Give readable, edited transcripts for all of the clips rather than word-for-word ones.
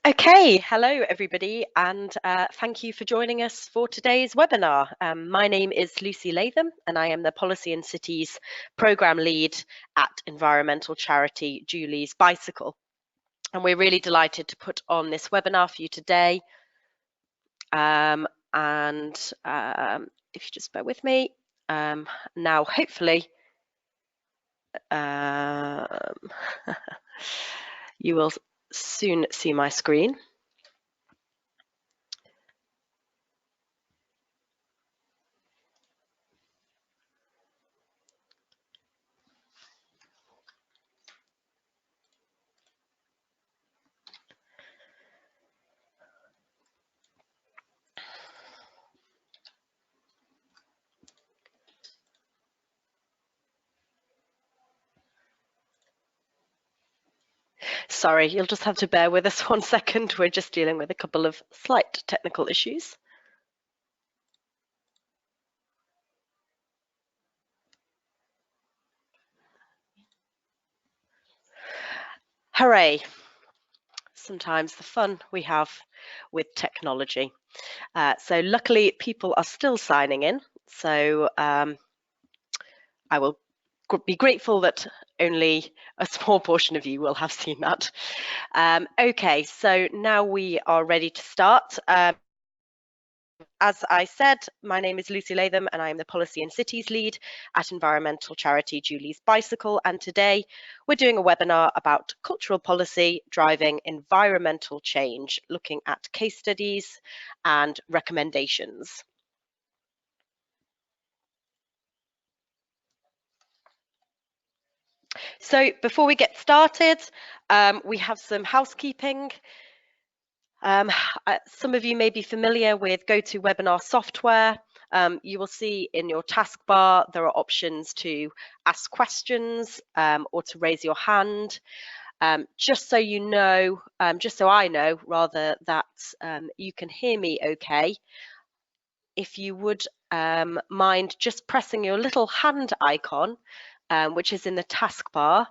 Okay, hello everybody, and thank you for joining us for today's webinar. My name is Lucy Latham, and I am the Policy and Cities Programme Lead at environmental charity Julie's Bicycle. And we're really delighted to put on this webinar for you today. If you just bear with me, now hopefully you will soon see my screen. Sorry, you'll just have to bear with us 1 second. We're just dealing with a couple of slight technical issues. Hooray! Sometimes the fun we have with technology. So luckily people are still signing in. So I will be grateful that only a small portion of you will have seen that. Okay, so now we are ready to start. As I said, my name is Lucy Latham and I am the Policy and Cities Lead at environmental charity Julie's Bicycle, and today we're doing a webinar about cultural policy driving environmental change, looking at case studies and recommendations. So before we get started, we have some housekeeping. Some of you may be familiar with GoToWebinar software. You will see in your taskbar there are options to ask questions or to raise your hand. Just so you know, just so I know rather, that you can hear me okay, if you would mind just pressing your little hand icon, which is in the taskbar,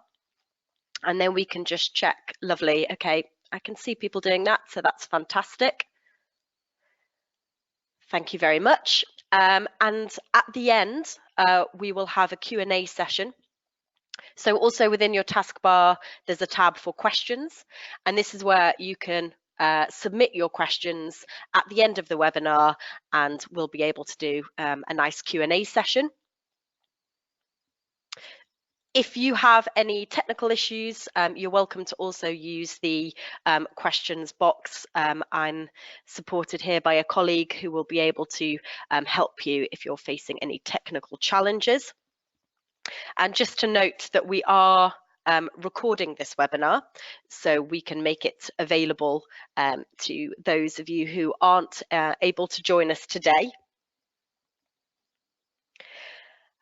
and then we can just check. Lovely. Okay, I can see people doing that, so that's fantastic. Thank you very much. And at the end, we will have a Q&A session. So also within your taskbar, there's a tab for questions, and this is where you can submit your questions at the end of the webinar, and we'll be able to do a nice Q&A session. If you have any technical issues, you're welcome to also use the questions box. I'm supported here by a colleague who will be able to help you if you're facing any technical challenges. And just to note that we are recording this webinar, so we can make it available to those of you who aren't able to join us today.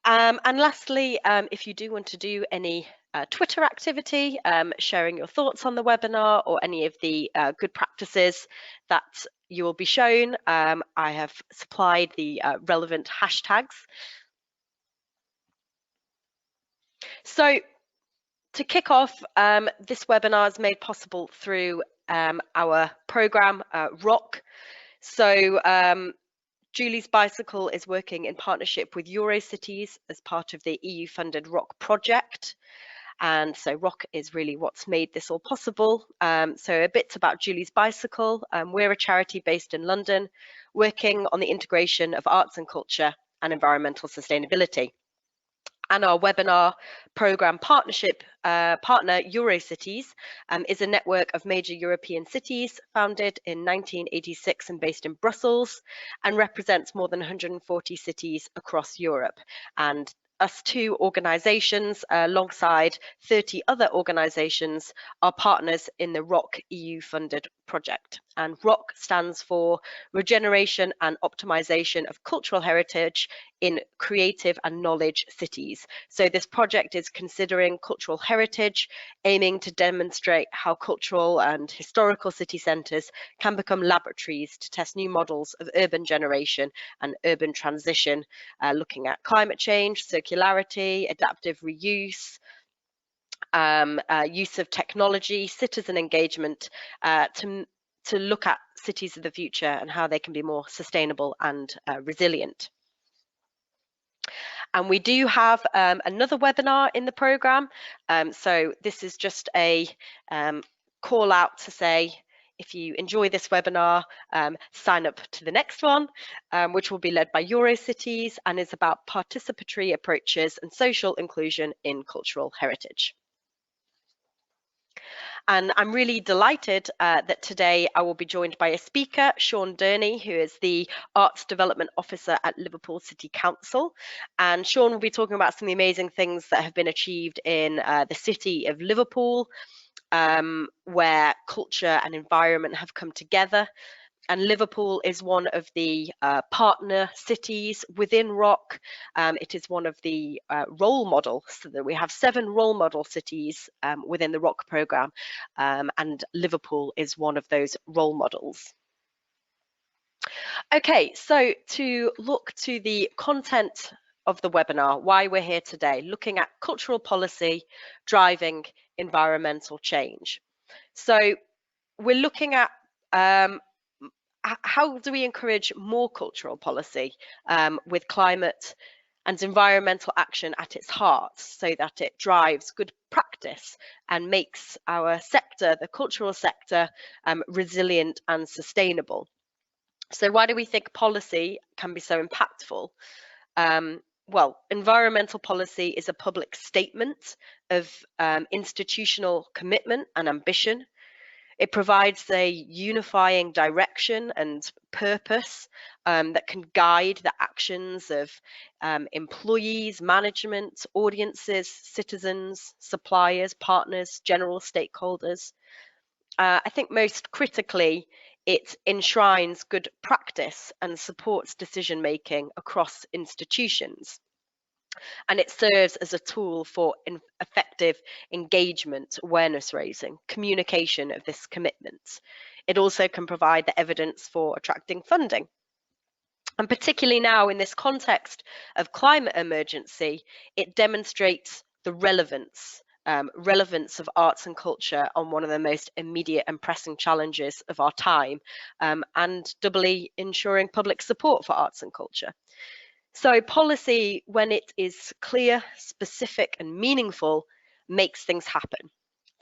And lastly, if you do want to do any Twitter activity, sharing your thoughts on the webinar or any of the good practices that you will be shown, I have supplied the relevant hashtags. So to kick off, this webinar is made possible through our programme, ROC. So Julie's Bicycle is working in partnership with URI Cities as part of the EU-funded ROC project. And so ROC is really what's made this all possible. So a bit about Julie's Bicycle. We're a charity based in London, working on the integration of arts and culture and environmental sustainability. And our webinar programme partnership partner, URI Cities, is a network of major European cities founded in 1986 and based in Brussels, and represents more than 140 cities across Europe. And us two organisations, alongside 30 other organisations, are partners in the ROC EU-funded project. And ROC stands for Regeneration and Optimisation of Cultural Heritage in Creative and Knowledge Cities. So this project is considering cultural heritage, aiming to demonstrate how cultural and historical city centres can become laboratories to test new models of urban generation and urban transition, looking at climate change, circularity, adaptive reuse, use of technology, citizen engagement, to to look at cities of the future and how they can be more sustainable and resilient. And we do have another webinar in the programme. So this is just a call out to say, if you enjoy this webinar, sign up to the next one, which will be led by URI Cities and is about participatory approaches and social inclusion in cultural heritage. And I'm really delighted that today I will be joined by a speaker, Sean Durney, who is the Arts Development Officer at Liverpool City Council. And Sean will be talking about some of the amazing things that have been achieved in the city of Liverpool, where culture and environment have come together. And Liverpool is one of the partner cities within ROC. It is one of the role models, so that we have 7 role model cities within the ROC programme, and Liverpool is one of those role models. Okay, so to look to the content of the webinar, why we're here today, looking at cultural policy driving environmental change. So we're looking at how do we encourage more cultural policy with climate and environmental action at its heart, so that it drives good practice and makes our sector, the cultural sector, resilient and sustainable. So why do we think policy can be so impactful? Well, environmental policy is a public statement of institutional commitment and ambition. It provides a unifying direction and purpose that can guide the actions of employees, management, audiences, citizens, suppliers, partners, general stakeholders. I think most critically, it enshrines good practice and supports decision making across institutions. And it serves as a tool for effective engagement, awareness raising, communication of this commitment. It also can provide the evidence for attracting funding. And particularly now in this context of climate emergency, it demonstrates the relevance of arts and culture on one of the most immediate and pressing challenges of our time, and doubly ensuring public support for arts and culture. So policy, when it is clear, specific and meaningful, makes things happen.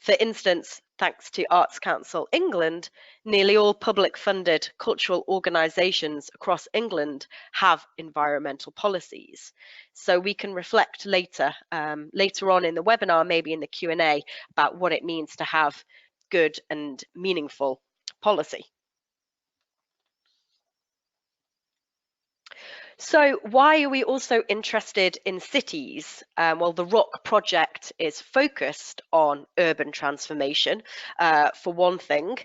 For instance, thanks to Arts Council England, nearly all public funded cultural organisations across England have environmental policies. So we can reflect later on in the webinar, maybe in the Q&A, about what it means to have good and meaningful policy. So why are we also interested in cities? Well, the ROC project is focused on urban transformation, for one thing.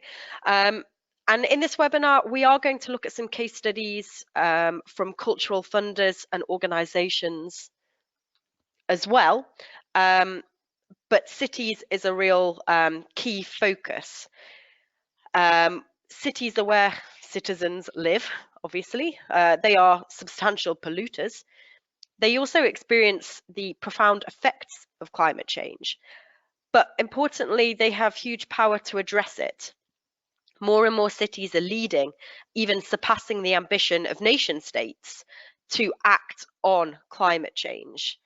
And in this webinar, we are going to look at some case studies from cultural funders and organisations as well. But cities is a real key focus. Cities are where citizens live, obviously. They are substantial polluters. They also experience the profound effects of climate change. But importantly, they have huge power to address it. More and more cities are leading, even surpassing the ambition of nation states to act on climate change,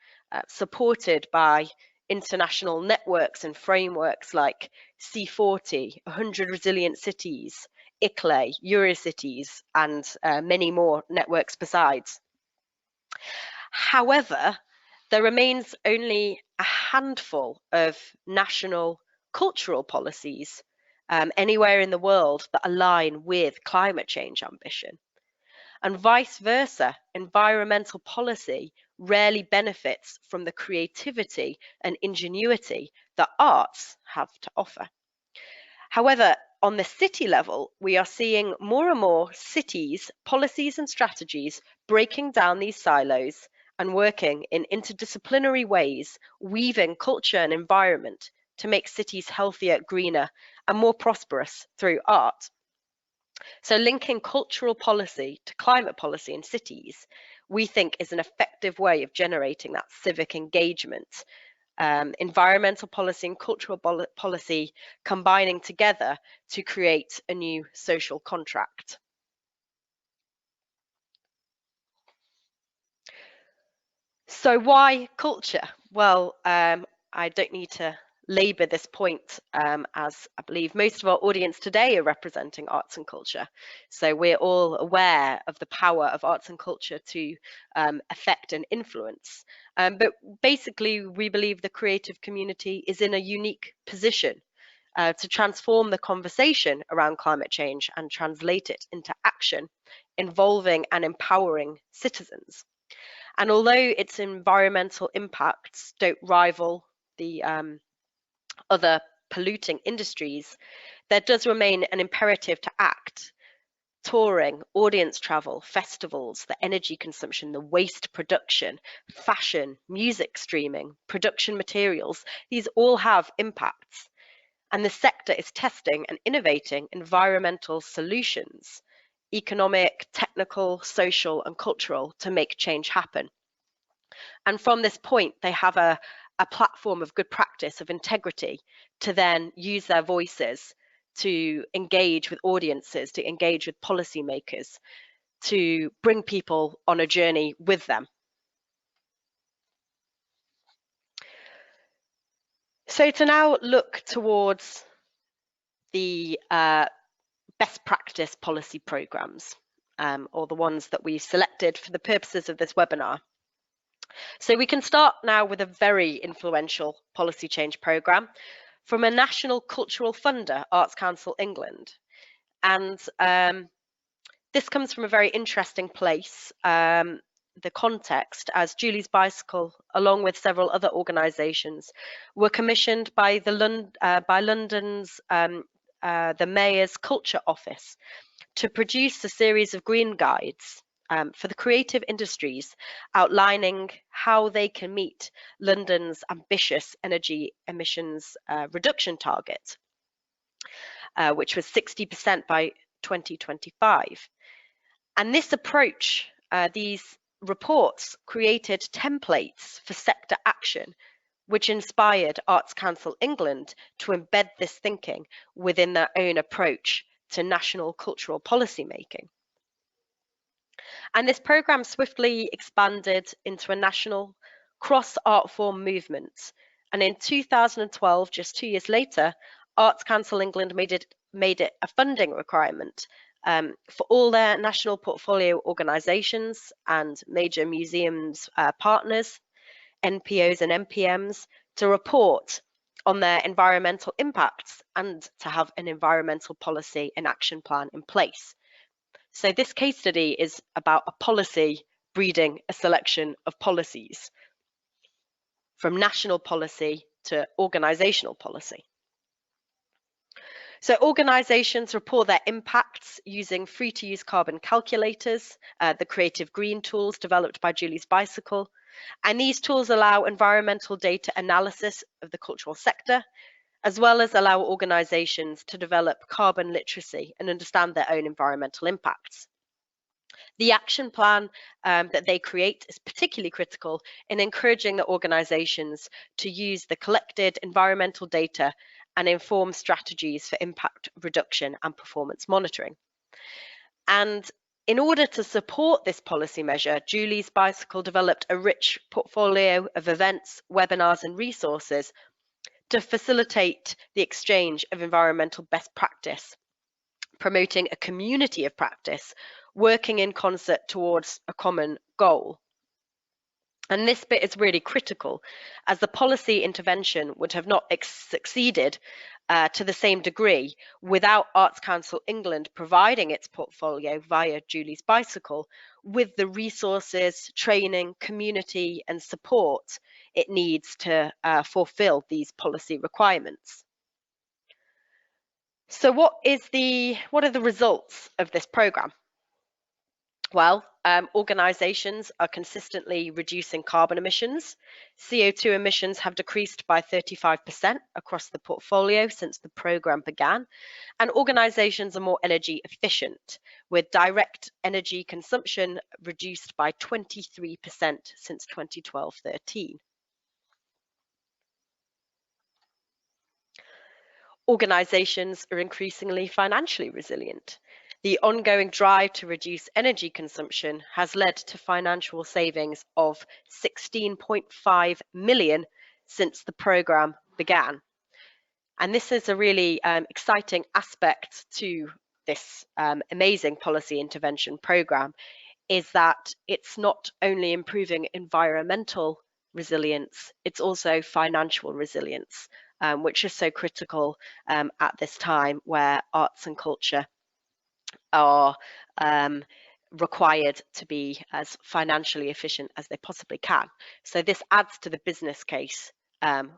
supported by international networks and frameworks like C40, 100 Resilient Cities, ICLE, URI Cities, and many more networks besides. However, there remains only a handful of national cultural policies anywhere in the world that align with climate change ambition. And vice versa, environmental policy rarely benefits from the creativity and ingenuity that arts have to offer. However, on the city level, we are seeing more and more cities, policies and strategies breaking down these silos and working in interdisciplinary ways, weaving culture and environment to make cities healthier, greener, and more prosperous through art. So linking cultural policy to climate policy in cities, we think, is an effective way of generating that civic engagement environmental policy and cultural policy combining together to create a new social contract. So why culture? Well, I don't need to labour this point, as I believe most of our audience today are representing arts and culture. So we're all aware of the power of arts and culture to affect and influence. But basically, we believe the creative community is in a unique position to transform the conversation around climate change and translate it into action, involving and empowering citizens. And although its environmental impacts don't rival the other polluting industries, there does remain an imperative to act. Touring, audience travel, festivals, the energy consumption, the waste production, fashion, music streaming, production materials, these all have impacts. And the sector is testing and innovating environmental solutions, economic, technical, social, and cultural, to make change happen. And from this point, they have a platform of good practice, of integrity, to then use their voices to engage with audiences, to engage with policymakers, to bring people on a journey with them. So to now look towards the best practice policy programs, or the ones that we've selected for the purposes of this webinar. So we can start now with a very influential policy change programme from a national cultural funder, Arts Council England. And this comes from a very interesting place, the context, as Julie's Bicycle, along with several other organisations, were commissioned by London's the Mayor's Culture Office to produce a series of green guides for the creative industries, outlining how they can meet London's ambitious energy emissions reduction target, which was 60% by 2025. And this approach, these reports created templates for sector action, which inspired Arts Council England to embed this thinking within their own approach to national cultural policy making. And this programme swiftly expanded into a national cross-art form movement. And in 2012, just 2 years later, Arts Council England made it a funding requirement for all their national portfolio organisations and major museums partners, NPOs and MPMs, to report on their environmental impacts and to have an environmental policy and action plan in place. So this case study is about a policy breeding a selection of policies, from national policy to organisational policy. So organisations report their impacts using free-to-use carbon calculators, the creative green tools developed by Julie's Bicycle, and these tools allow environmental data analysis of the cultural sector, as well as allow organisations to develop carbon literacy and understand their own environmental impacts. The action plan that they create is particularly critical in encouraging the organisations to use the collected environmental data and inform strategies for impact reduction and performance monitoring. And in order to support this policy measure, Julie's Bicycle developed a rich portfolio of events, webinars and resources to facilitate the exchange of environmental best practice, promoting a community of practice, working in concert towards a common goal. And this bit is really critical, as the policy intervention would have not succeeded to the same degree without Arts Council England providing its portfolio via Julie's Bicycle with the resources, training, community and support it needs to fulfill these policy requirements. So what are the results of this programme? Well, organisations are consistently reducing carbon emissions. CO2 emissions have decreased by 35% across the portfolio since the programme began, and organisations are more energy efficient, with direct energy consumption reduced by 23% since 2012-13. Organisations are increasingly financially resilient. The ongoing drive to reduce energy consumption has led to financial savings of 16.5 million since the programme began. And this is a really exciting aspect to this amazing policy intervention programme, is that it's not only improving environmental resilience, it's also financial resilience, which is so critical at this time where arts and culture are required to be as financially efficient as they possibly can. So this adds to the business case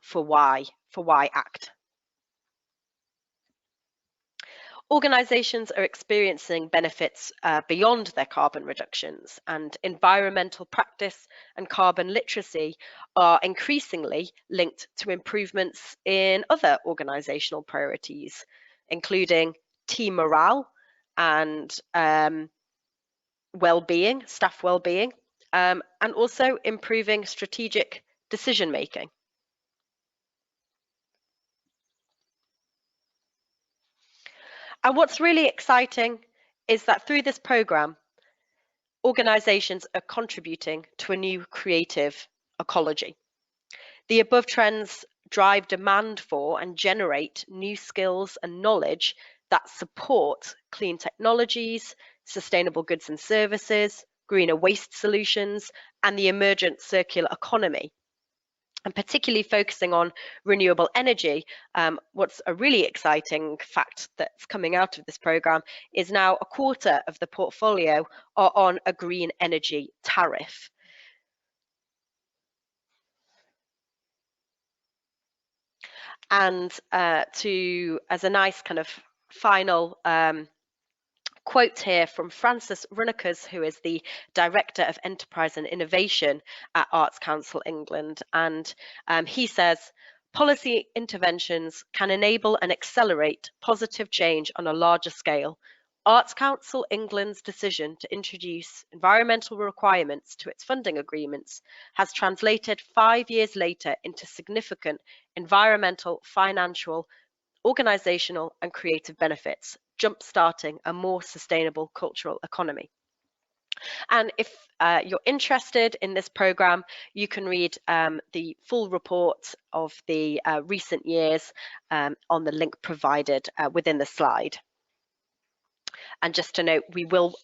for why ACT. Organisations are experiencing benefits beyond their carbon reductions, and environmental practice and carbon literacy are increasingly linked to improvements in other organisational priorities, including team morale and well-being, staff well-being, and also improving strategic decision making. And what's really exciting is that through this programme, organisations are contributing to a new creative ecology. The above trends drive demand for and generate new skills and knowledge that support clean technologies, sustainable goods and services, greener waste solutions, and the emergent circular economy. And particularly focusing on renewable energy, what's a really exciting fact that's coming out of this programme is now a quarter of the portfolio are on a green energy tariff. And as a nice kind of final quote here from Francis Runekers, who is the Director of Enterprise and Innovation at Arts Council England. And he says, policy interventions can enable and accelerate positive change on a larger scale. Arts Council England's decision to introduce environmental requirements to its funding agreements has translated 5 years later into significant environmental, financial, organisational and creative benefits, jump-starting a more sustainable cultural economy. And if you're interested in this programme, you can read the full report of the recent years on the link provided within the slide. And just to note, we will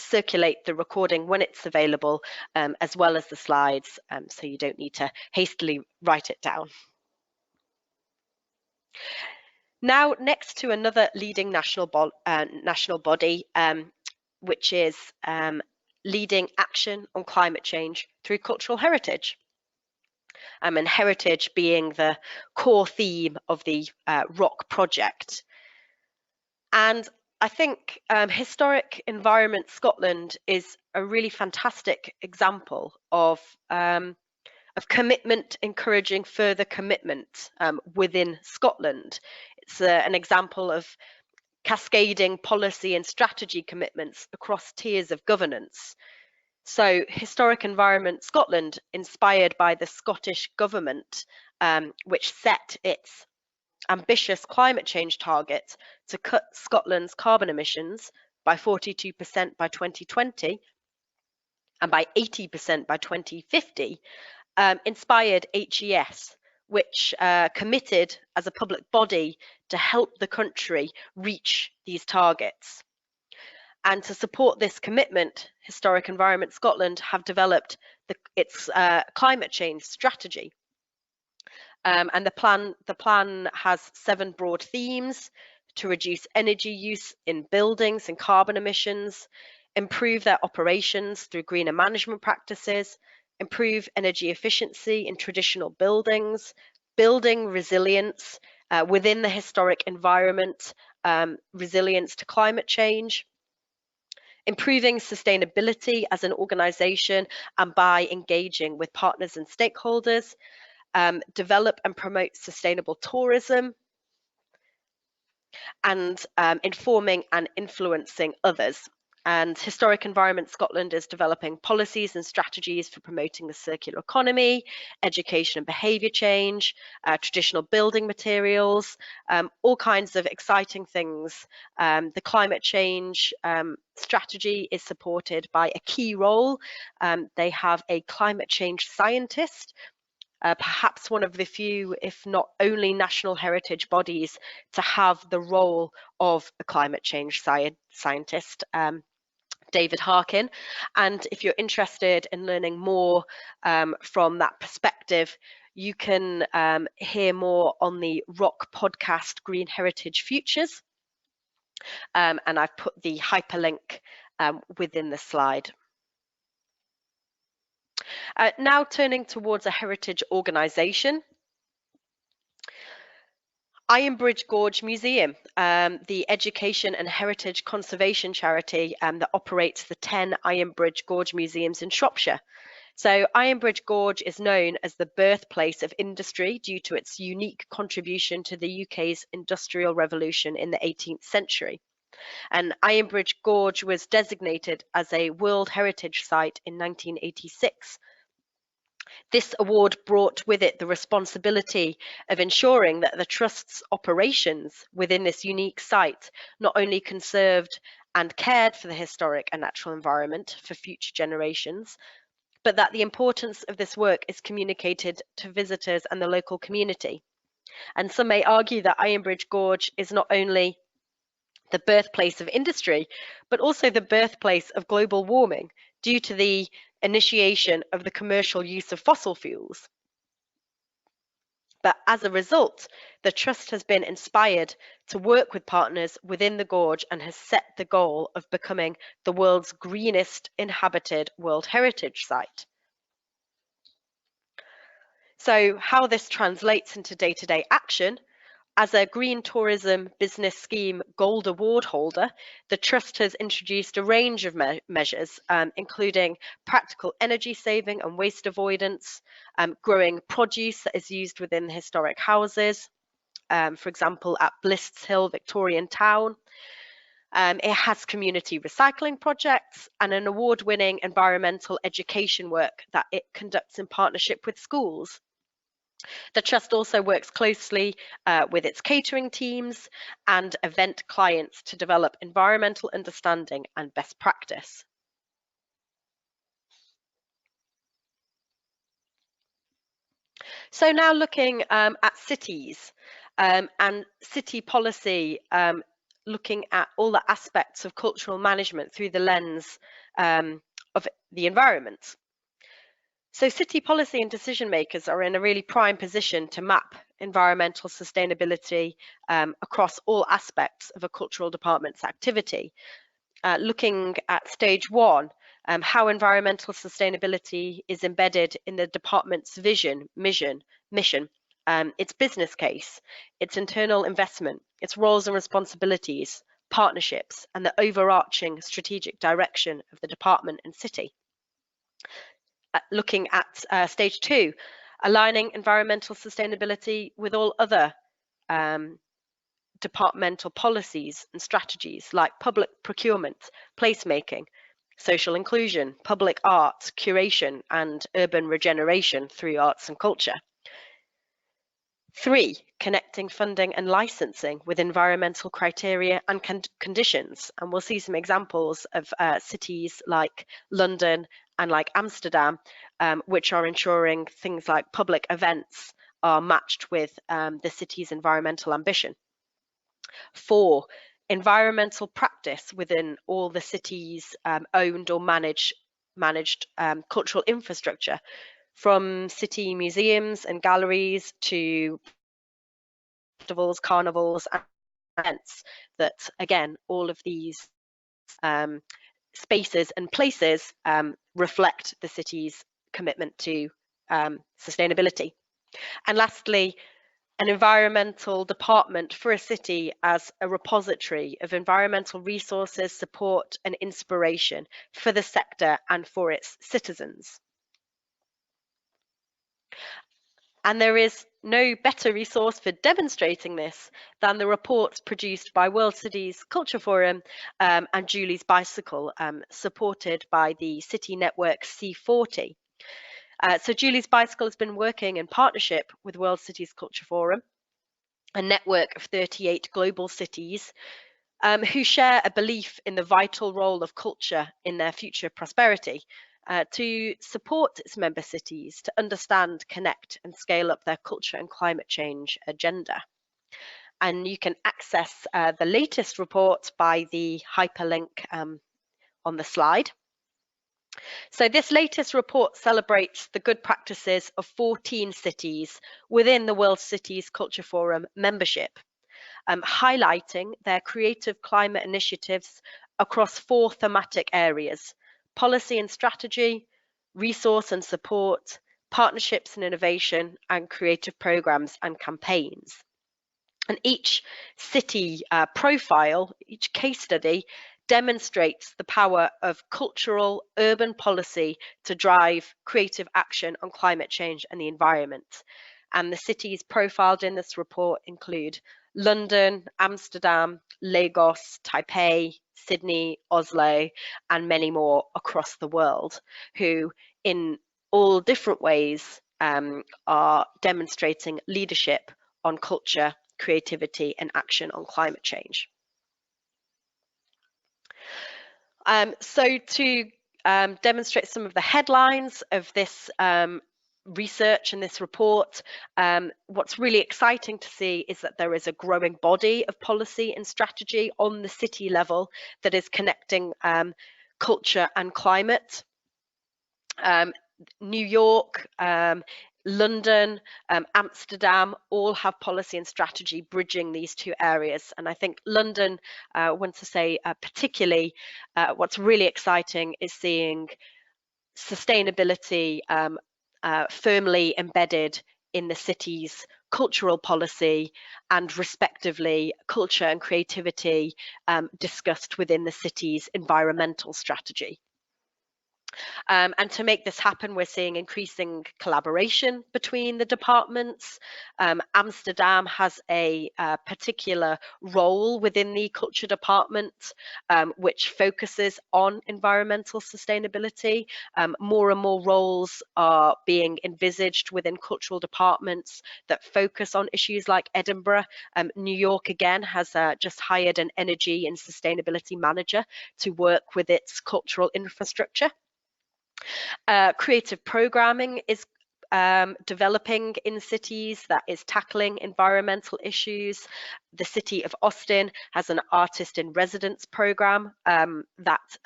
circulate the recording when it's available, as well as the slides, so you don't need to hastily write it down. Now, next to another leading national body, which is leading action on climate change through cultural heritage. And heritage being the core theme of the ROC project. And I think Historic Environment Scotland is a really fantastic example of commitment encouraging further commitment within Scotland. It's an example of cascading policy and strategy commitments across tiers of governance. So Historic Environment Scotland, inspired by the Scottish Government, which set its ambitious climate change target to cut Scotland's carbon emissions by 42% by 2020 and by 80% by 2050, inspired HES, which committed as a public body to help the country reach these targets. And to support this commitment, Historic Environment Scotland have developed its climate change strategy. And the plan has 7 broad themes: to reduce energy use in buildings and carbon emissions, improve their operations through greener management practices, improve energy efficiency in traditional buildings, building resilience within the historic environment, resilience to climate change, improving sustainability as an organisation and by engaging with partners and stakeholders, develop and promote sustainable tourism, and informing and influencing others. And Historic Environment Scotland is developing policies and strategies for promoting the circular economy, education and behaviour change, traditional building materials, all kinds of exciting things. The climate change strategy is supported by a key role. They have a climate change scientist, perhaps one of the few, if not only, national heritage bodies to have the role of a climate change scientist. David Harkin. And if you're interested in learning more from that perspective, you can hear more on the ROC podcast, Green Heritage Futures. And I've put the hyperlink within the slide. Now turning towards a heritage organisation. Ironbridge Gorge Museum, the education and heritage conservation charity that operates the 10 Ironbridge Gorge museums in Shropshire. So Ironbridge Gorge is known as the birthplace of industry due to its unique contribution to the UK's industrial revolution in the 18th century. And Ironbridge Gorge was designated as a World Heritage Site in 1986. This award brought with it the responsibility of ensuring that the Trust's operations within this unique site not only conserved and cared for the historic and natural environment for future generations, but that the importance of this work is communicated to visitors and the local community. And some may argue that Ironbridge Gorge is not only the birthplace of industry, but also the birthplace of global warming due to the initiation of the commercial use of fossil fuels. But as a result, the Trust has been inspired to work with partners within the Gorge and has set the goal of becoming the world's greenest inhabited World Heritage Site. So how this translates into day-to-day action: as a Green Tourism Business Scheme Gold Award holder, the Trust has introduced a range of measures, including practical energy saving and waste avoidance, growing produce that is used within historic houses, for example, at Blists Hill, Victorian Town. It has community recycling projects and an award-winning environmental education work that it conducts in partnership with schools. The Trust also works closely with its catering teams and event clients to develop environmental understanding and best practice. So now looking at cities and city policy, looking at all the aspects of cultural management through the lens of the environment. So city policy and decision makers are in a really prime position to map environmental sustainability across all aspects of a cultural department's activity. Looking at stage one, how environmental sustainability is embedded in the department's vision, mission, its business case, its internal investment, its roles and responsibilities, partnerships, and the overarching strategic direction of the department and city. Looking at stage two, aligning environmental sustainability with all other departmental policies and strategies like public procurement, placemaking, social inclusion, public arts, curation, and urban regeneration through arts and culture. Three, connecting funding and licensing with environmental criteria and conditions. And we'll see some examples of cities like London and like Amsterdam, which are ensuring things like public events are matched with the city's environmental ambition. Four, environmental practice within all the city's owned or managed cultural infrastructure, from city museums and galleries to festivals, carnivals, and events, that again, all of these spaces and places reflect the city's commitment to sustainability. And lastly, an environmental department for a city as a repository of environmental resources, support, and inspiration for the sector and for its citizens. And there is no better resource for demonstrating this than the reports produced by World Cities Culture Forum and Julie's Bicycle, supported by the city network C40. So Julie's Bicycle has been working in partnership with World Cities Culture Forum, a network of 38 global cities who share a belief in the vital role of culture in their future prosperity, to support its member cities to understand, connect and scale up their culture and climate change agenda. And you can access the latest report by the hyperlink on the slide. So this latest report celebrates the good practices of 14 cities within the World Cities Culture Forum membership, highlighting their creative climate initiatives across 4 thematic areas: policy and strategy, resource and support, partnerships and innovation, and creative programs and campaigns. And each city profile, each case study, demonstrates the power of cultural urban policy to drive creative action on climate change and the environment. And the cities profiled in this report include London, Amsterdam, Lagos, Taipei, Sydney, Oslo, and many more across the world, who in all different ways are demonstrating leadership on culture, creativity, and action on climate change. So to demonstrate some of the headlines of this research and this report, what's really exciting to see is that there is a growing body of policy and strategy on the city level that is connecting culture and climate. New York, London, Amsterdam all have policy and strategy bridging these 2 areas. And I think London, I want to say particularly, what's really exciting is seeing sustainability firmly embedded in the city's cultural policy, and respectively culture and creativity discussed within the city's environmental strategy. And to make this happen, we're seeing increasing collaboration between the departments. Amsterdam has a particular role within the culture department, which focuses on environmental sustainability. More and more roles are being envisaged within cultural departments that focus on issues like Edinburgh. New York, again, has just hired an energy and sustainability manager to work with its cultural infrastructure. Creative programming is developing in cities that is tackling environmental issues. The city of Austin has an artist in residence program that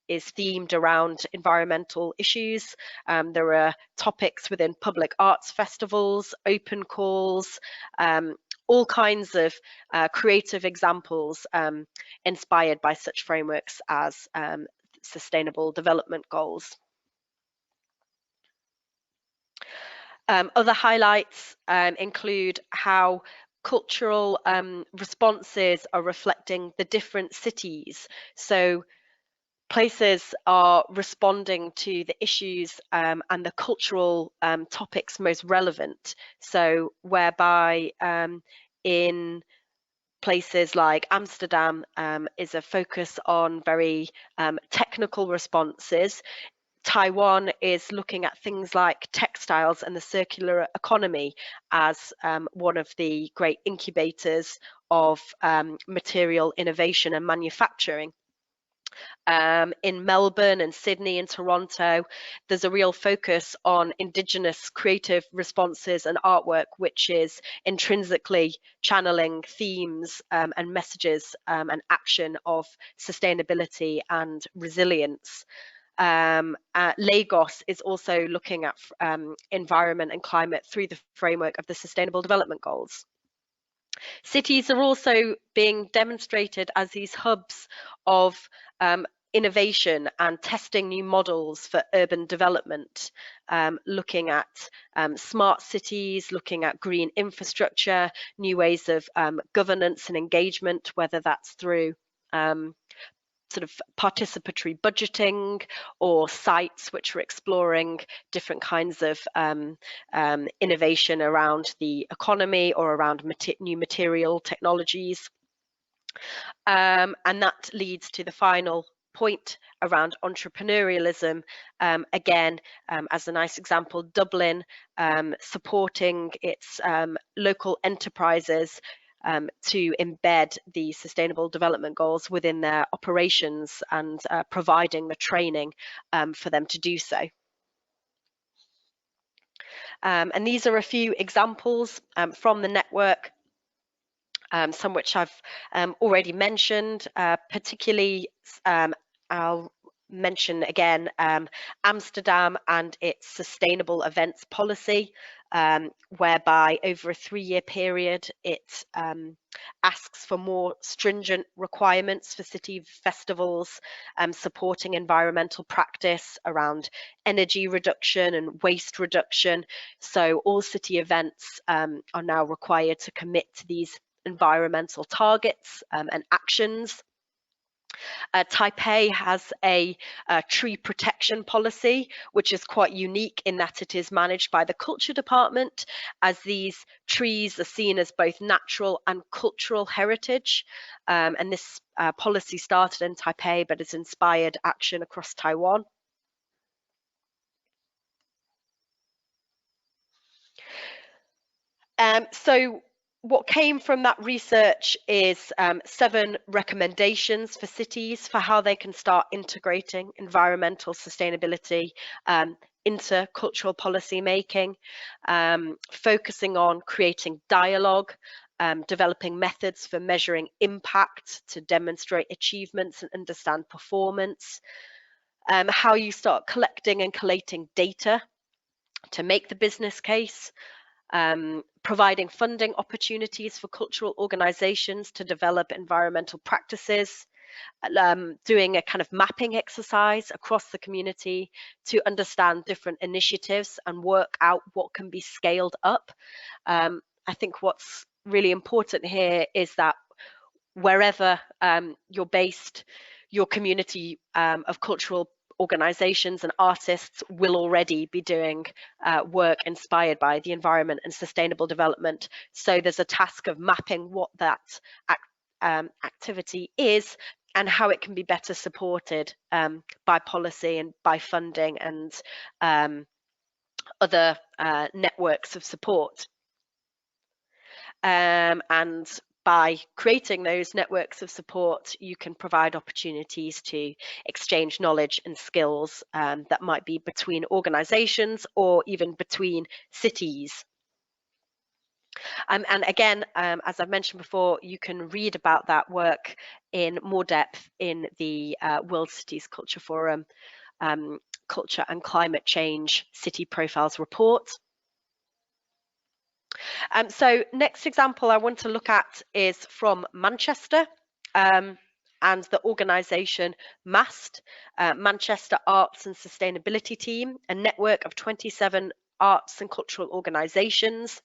is themed around environmental issues. There are topics within public arts festivals, open calls, all kinds of creative examples inspired by such frameworks as Sustainable Development Goals. Other highlights include how cultural responses are reflecting the different cities. So places are responding to the issues and the cultural topics most relevant. So whereby in places like Amsterdam is a focus on very technical responses. Taiwan is looking at things like textiles and the circular economy as one of the great incubators of material innovation and manufacturing. In Melbourne and Sydney and Toronto, there's a real focus on Indigenous creative responses and artwork, which is intrinsically channeling themes and messages and action of sustainability and resilience. Lagos is also looking at environment and climate through the framework of the Sustainable Development Goals. Cities are also being demonstrated as these hubs of innovation and testing new models for urban development, looking at smart cities, looking at green infrastructure, new ways of governance and engagement, whether that's through sort of participatory budgeting, or sites which were exploring different kinds of innovation around the economy or around new material technologies. And that leads to the final point around entrepreneurialism. Again, as a nice example, Dublin supporting its local enterprises to embed the Sustainable Development Goals within their operations, and providing the training for them to do so. And these are a few examples from the network, some which I've already mentioned, particularly I'll mention again Amsterdam and its sustainable events policy, whereby over a 3-year period it asks for more stringent requirements for city festivals, supporting environmental practice around energy reduction and waste reduction. So all city events are now required to commit to these environmental targets and actions. Taipei has a tree protection policy, which is quite unique in that it is managed by the culture department, as these trees are seen as both natural and cultural heritage. And this policy started in Taipei, but has inspired action across Taiwan. So what came from that research is 7 recommendations for cities for how they can start integrating environmental sustainability into cultural policy making, focusing on creating dialogue, developing methods for measuring impact to demonstrate achievements and understand performance, how you start collecting and collating data to make the business case, providing funding opportunities for cultural organisations to develop environmental practices, doing a kind of mapping exercise across the community to understand different initiatives and work out what can be scaled up. I think what's really important here is that wherever you're based, your community of cultural organisations and artists will already be doing work inspired by the environment and sustainable development. So there's a task of mapping what that activity is and how it can be better supported by policy and by funding and other networks of support. And by creating those networks of support, you can provide opportunities to exchange knowledge and skills that might be between organisations or even between cities. And again, as I've mentioned before, you can read about that work in more depth in the World Cities Culture Forum Culture and Climate Change City Profiles report. So next example I want to look at is from Manchester and the organisation MAST, Manchester Arts and Sustainability Team, a network of 27 arts and cultural organisations.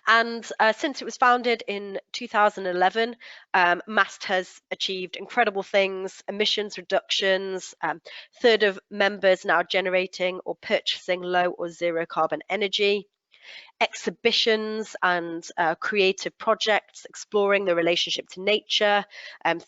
And since it was founded in 2011, MAST has achieved incredible things: emissions reductions, third of members now generating or purchasing low or zero carbon energy, exhibitions and creative projects exploring the relationship to nature,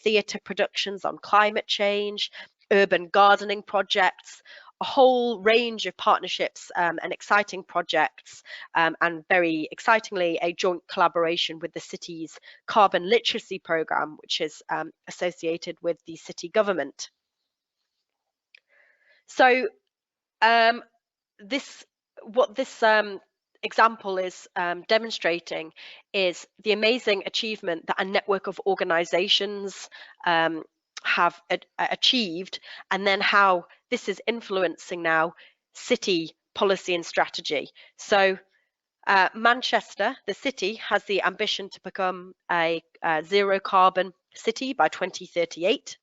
theatre productions on climate change, urban gardening projects, a whole range of partnerships and exciting projects, and very excitingly, a joint collaboration with the city's carbon literacy programme, which is associated with the city government. So what this example is demonstrating is the amazing achievement that a network of organisations have achieved, and then how this is influencing now city policy and strategy. So Manchester, the city, has the ambition to become a zero carbon city by 2038.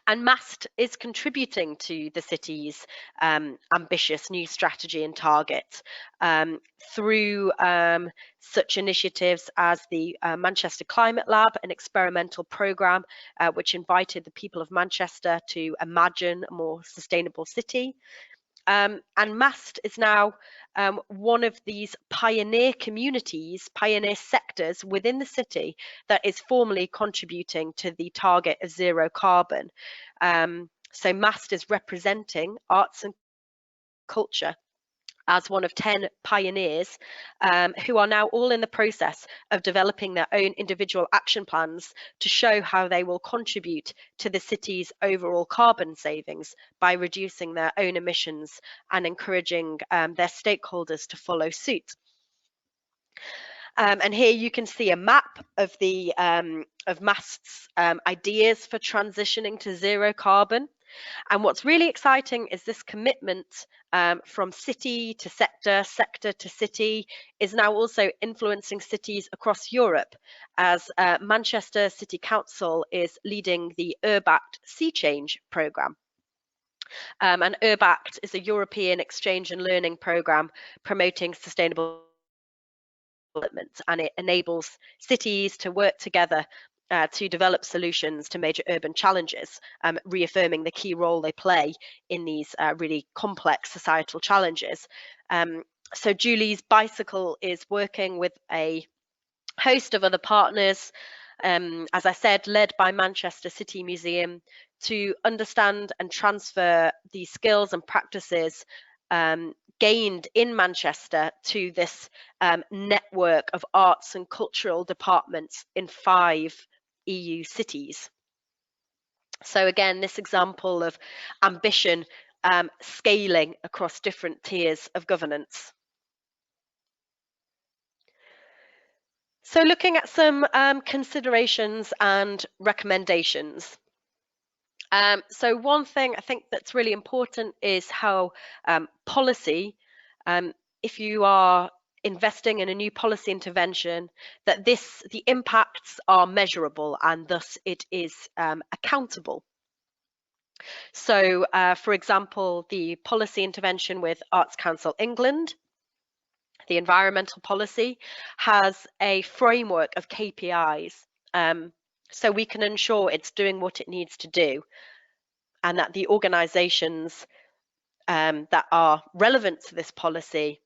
And MAST is contributing to the city's ambitious new strategy and targets through such initiatives as the Manchester Climate Lab, an experimental programme which invited the people of Manchester to imagine a more sustainable city. And MAST is now one of these pioneer communities, pioneer sectors within the city that is formally contributing to the target of zero carbon. So MAST is representing arts and culture as one of 10 pioneers who are now all in the process of developing their own individual action plans to show how they will contribute to the city's overall carbon savings by reducing their own emissions and encouraging their stakeholders to follow suit. And here you can see a map of the of MAST's ideas for transitioning to zero carbon. And what's really exciting is this commitment from city to sector, sector to city, is now also influencing cities across Europe, as Manchester City Council is leading the URBACT Sea Change programme. And URBACT is a European exchange and learning programme promoting sustainable development, and it enables cities to work together to develop solutions to major urban challenges, reaffirming the key role they play in these really complex societal challenges. So Julie's Bicycle is working with a host of other partners, as I said, led by Manchester City Museum, to understand and transfer these skills and practices gained in Manchester to this network of arts and cultural departments in 5 EU cities. So again, this example of ambition scaling across different tiers of governance. So looking at some considerations and recommendations. So one thing I think that's really important is how policy, if you are investing in a new policy intervention, that the impacts are measurable and thus it is accountable. So for example, the policy intervention with Arts Council England, the environmental policy, has a framework of KPIs, so we can ensure it's doing what it needs to do, and that the organisations that are relevant to this policy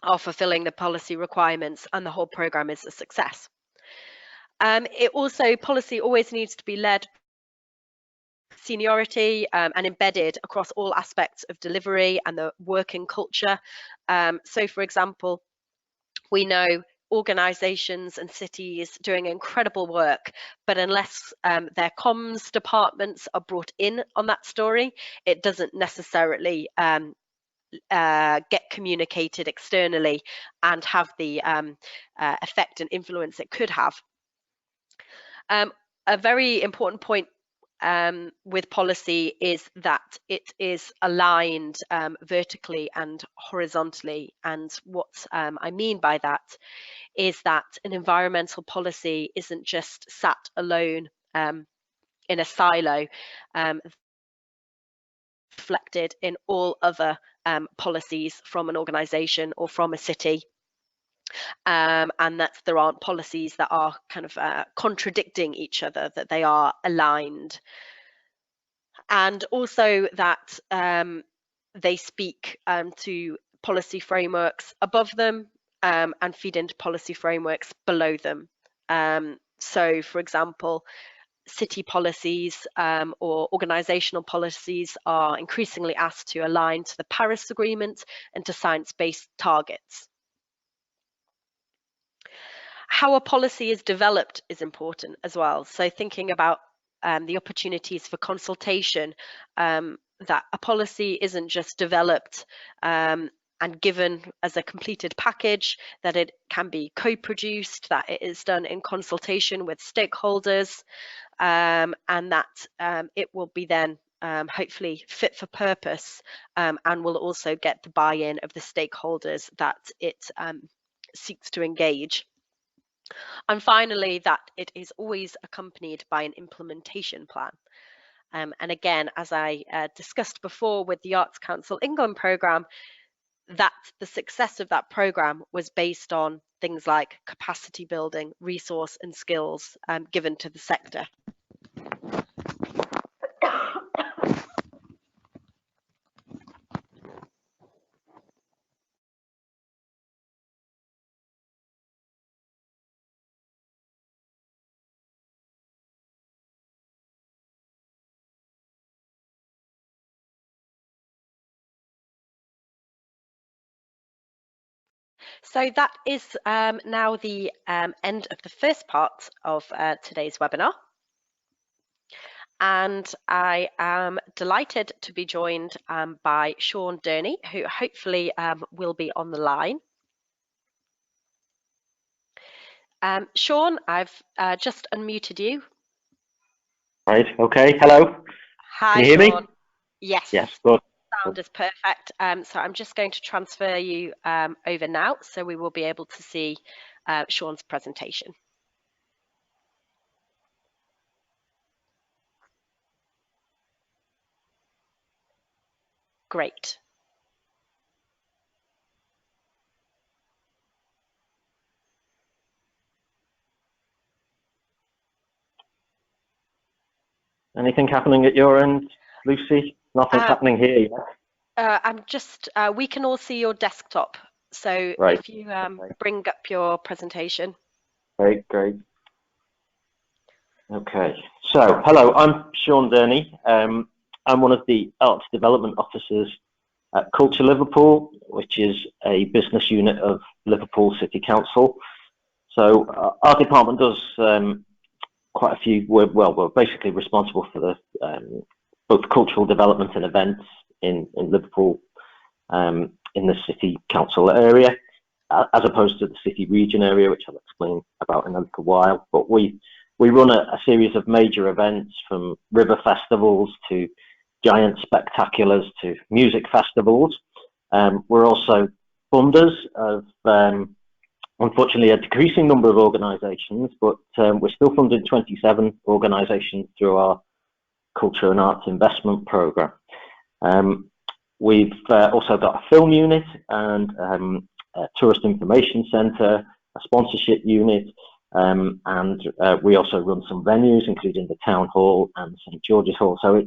are fulfilling the policy requirements, and the whole programme is a success. Policy always needs to be led seniority and embedded across all aspects of delivery and the working culture. So for example, we know organisations and cities doing incredible work, but unless their comms departments are brought in on that story, it doesn't necessarily get communicated externally and have the effect and influence it could have. A very important point with policy is that it is aligned vertically and horizontally. And what I mean by that is that an environmental policy isn't just sat alone in a silo, reflected in all other policies from an organisation or from a city. And that there aren't policies that are kind of contradicting each other, that they are aligned. And also that they speak to policy frameworks above them and feed into policy frameworks below them. So, for example, city policies or organisational policies are increasingly asked to align to the Paris Agreement and to science-based targets. How a policy is developed is important as well. So thinking about the opportunities for consultation, that a policy isn't just developed and given as a completed package, that it can be co-produced, that it is done in consultation with stakeholders, and that it will be then hopefully fit for purpose and will also get the buy-in of the stakeholders that it seeks to engage. And finally, that it is always accompanied by an implementation plan. And again, as I discussed before with the Arts Council England programme, that the success of that programme was based on things like capacity building, resource and skills given to the sector. So that is now the end of the first part of today's webinar. And I am delighted to be joined by Sean Durney, who hopefully will be on the line. Sean, I've just unmuted you. Right, okay, hello. Hi, Can you hear Sean. me? Yes. Yes, good. Sound is perfect. So I'm just going to transfer you over now, so we will be able to see Sean's presentation. Great. Anything happening at your end, Lucy? Nothing's happening here yet. I'm just, we can all see your desktop. So Right. if you bring up your presentation. Great. Okay, so hello, I'm Sean Durney. I'm one of the Arts Development Officers at Culture Liverpool, which is a business unit of Liverpool City Council. So our department does quite a few, we're basically responsible for the both cultural development and events in Liverpool, in the City Council area, as opposed to the City Region area, which I'll explain about in a little while. But we run a series of major events, from river festivals to giant spectaculars to music festivals. We're also funders of, unfortunately, a decreasing number of organisations, but we're still funding 27 organisations through our Culture and Arts Investment Programme. We've also got a film unit and a tourist information centre, a sponsorship unit, and we also run some venues, including the Town Hall and St George's Hall. So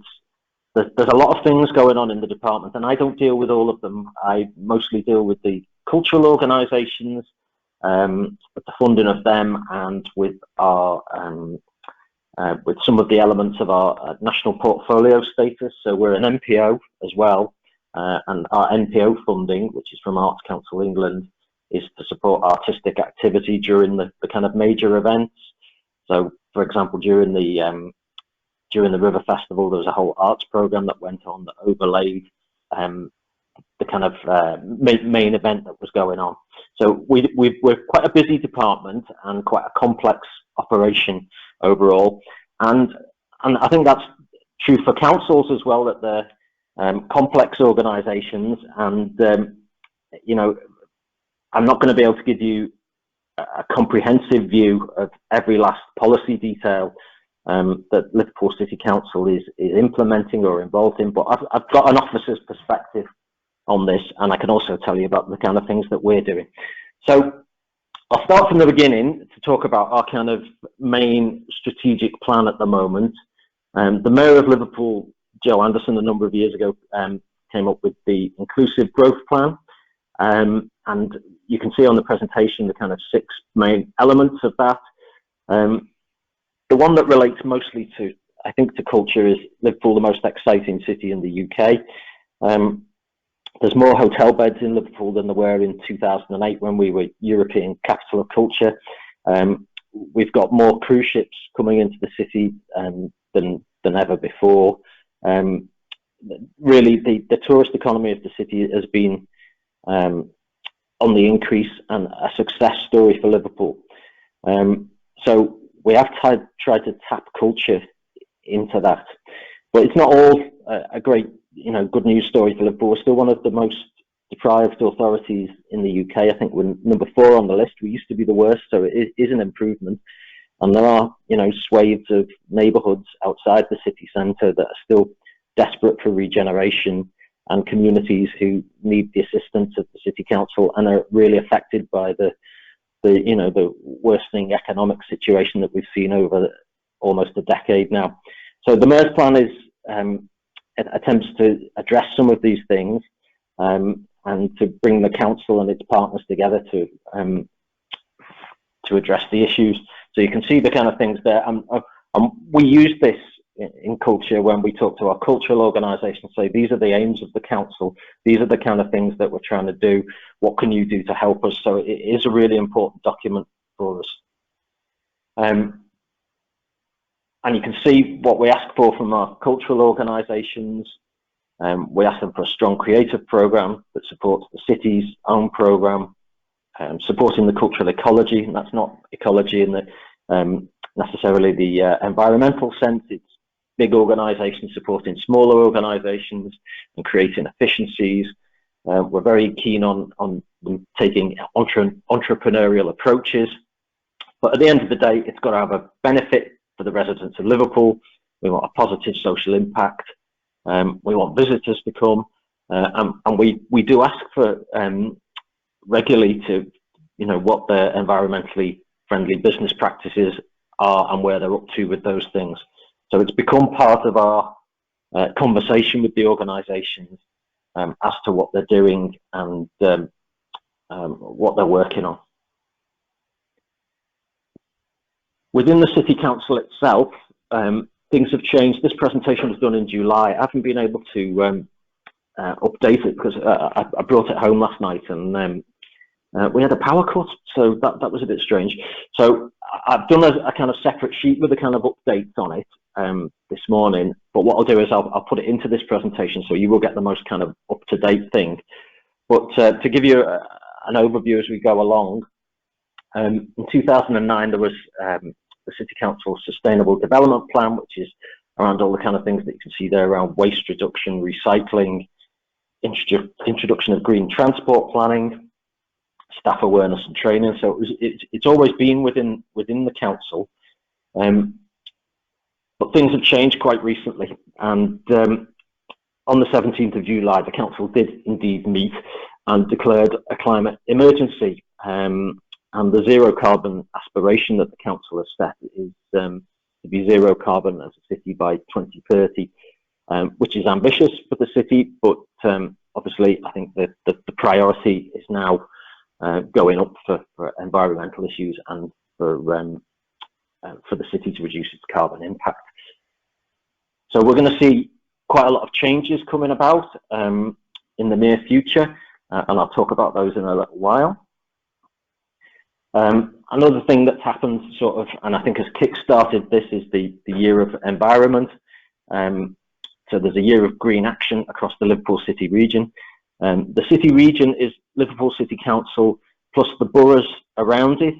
there's a lot of things going on in the department, and I don't deal with all of them. I mostly deal with the cultural organisations, with the funding of them, and with our with some of the elements of our national portfolio status. So we're an NPO as well, and our NPO funding, which is from Arts Council England, is to support artistic activity during the kind of major events. So, for example, during the River Festival, there was a whole arts programme that went on that overlaid the kind of main event that was going on. So we're quite a busy department and quite a complex operation overall, and I think that's true for councils as well, that they're complex organisations, and you know, I'm not going to be able to give you a comprehensive view of every last policy detail that Liverpool City Council is implementing or involved in, but I've got an officer's perspective on this, and I can also tell you about the kind of things that we're doing. So I'll start from the beginning to talk about our kind of main strategic plan at the moment. The Mayor of Liverpool, Joe Anderson, a number of years ago, came up with the Inclusive Growth Plan, and you can see on the presentation the kind of 6 main elements of that. The one that relates mostly to, I think, to culture is Liverpool, the most exciting city in the UK. There's more hotel beds in Liverpool than there were in 2008 when we were European Capital of Culture. We've got more cruise ships coming into the city than ever before. Really, the tourist economy of the city has been on the increase and a success story for Liverpool. So we have tried to tap culture into that, but it's not all a great, good news story for Liverpool. We're still one of the most deprived authorities in the UK. I think we're number 4 on the list. We used to be the worst, so it is an improvement. And there are, swathes of neighbourhoods outside the city centre that are still desperate for regeneration, and communities who need the assistance of the city council and are really affected by the worsening economic situation that we've seen over almost a decade now. So the MERS plan is attempts to address some of these things, and to bring the council and its partners together to address the issues. So you can see the kind of things there. We use this in culture when we talk to our cultural organisations. Say, these are the aims of the council. These are the kind of things that we're trying to do. What can you do to help us? So it is a really important document for us. And you can see what we ask for from our cultural organisations. We ask them for a strong creative programme that supports the city's own programme, supporting the cultural ecology, and that's not ecology in the necessarily the environmental sense. It's big organisations supporting smaller organisations and creating efficiencies. We're very keen on taking entrepreneurial approaches, but at the end of the day, it's got to have a benefit for the residents of Liverpool. We want a positive social impact. We want visitors to come, and we do ask for regularly to, what the environmentally friendly business practices are and where they're up to with those things. So it's become part of our conversation with the organisations as to what they're doing and what they're working on. Within the City Council itself, things have changed. This presentation was done in July. I haven't been able to update it because I brought it home last night and we had a power cut, so that was a bit strange. So I've done a kind of separate sheet with a kind of updates on it this morning, but what I'll do is I'll put it into this presentation so you will get the most kind of up-to-date thing. But to give you an overview as we go along, in 2009 there was the City Council Sustainable Development Plan, which is around all the kind of things that you can see there around waste reduction, recycling, introduction of green transport planning, staff awareness and training. So it's always been within the council, but things have changed quite recently. And on the 17th of July, the council did indeed meet and declared a climate emergency. And the zero carbon aspiration that the council has set is to be zero carbon as a city by 2030, which is ambitious for the city, but obviously I think that the priority is now going up for environmental issues and for the city to reduce its carbon impact. So we're going to see quite a lot of changes coming about in the near future, and I'll talk about those in a little while. Another thing that's happened sort of, and I think has kick-started this, is the year of environment. So there's a year of green action across the Liverpool City region. The city region is Liverpool City Council plus the boroughs around it.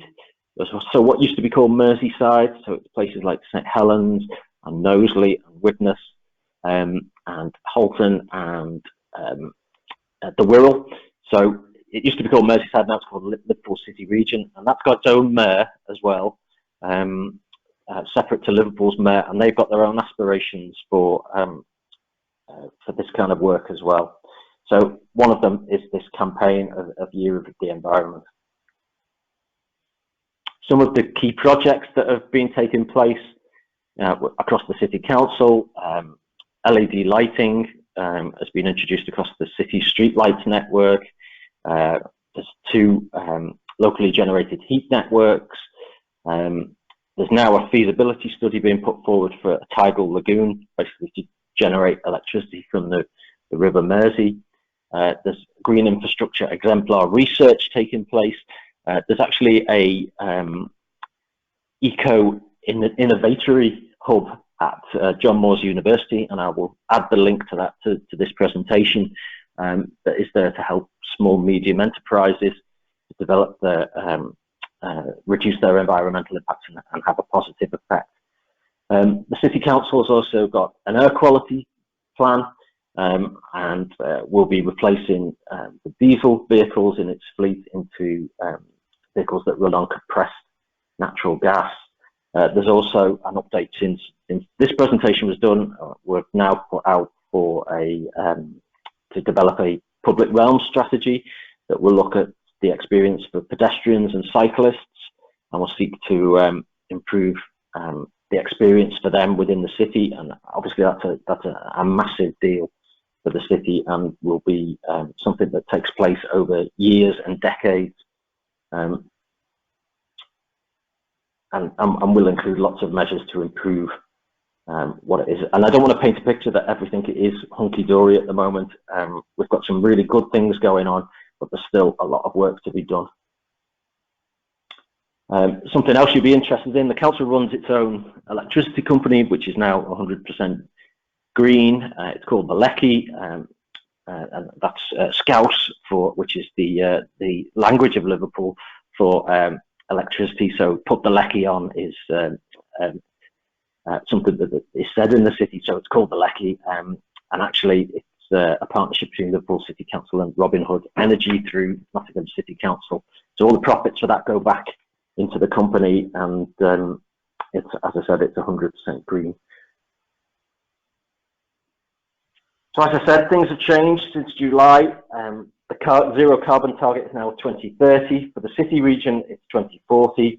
So what used to be called Merseyside, so it's places like St Helens and Knowsley and Widnes and Halton and the Wirral. So it used to be called Merseyside, now it's called Liverpool City Region, and that's got its own mayor as well, separate to Liverpool's mayor, and they've got their own aspirations for this kind of work as well. So one of them is this campaign of Year of the Environment. Some of the key projects that have been taking place across the City Council, LED lighting has been introduced across the city street lights network. There's 2 locally generated heat networks. There's now a feasibility study being put forward for a tidal lagoon, basically to generate electricity from the River Mersey. There's green infrastructure exemplar research taking place. There's actually a eco-innovatory hub at John Moores University, and I will add the link to that to this presentation, that is there to help small medium enterprises to develop their reduce their environmental impact and have a positive effect. The City Council has also got an air quality plan, and will be replacing the diesel vehicles in its fleet into vehicles that run on compressed natural gas. There's also an update since this presentation was done. We've now put out for to develop a public realm strategy that will look at the experience for pedestrians and cyclists, and will seek to improve the experience for them within the city. And obviously that's a massive deal for the city, and will be something that takes place over years and decades, and will include lots of measures to improve what it is. And I don't want to paint a picture that everything is hunky-dory at the moment. We've got some really good things going on, but there's still a lot of work to be done. Something else you'd be interested in: the council runs its own electricity company, which is now 100% green. It's called the Lecky, and that's Scouse, which is the language of Liverpool for electricity. So put the Lecky on is something that is said in the city, so it's called the Lecky, and actually it's a partnership between Liverpool City Council and Robin Hood Energy through Nottingham City Council. So all the profits for that go back into the company, and it's, as I said, it's 100% green. So as I said, things have changed since July. The zero carbon target is now 2030. For the city region, it's 2040.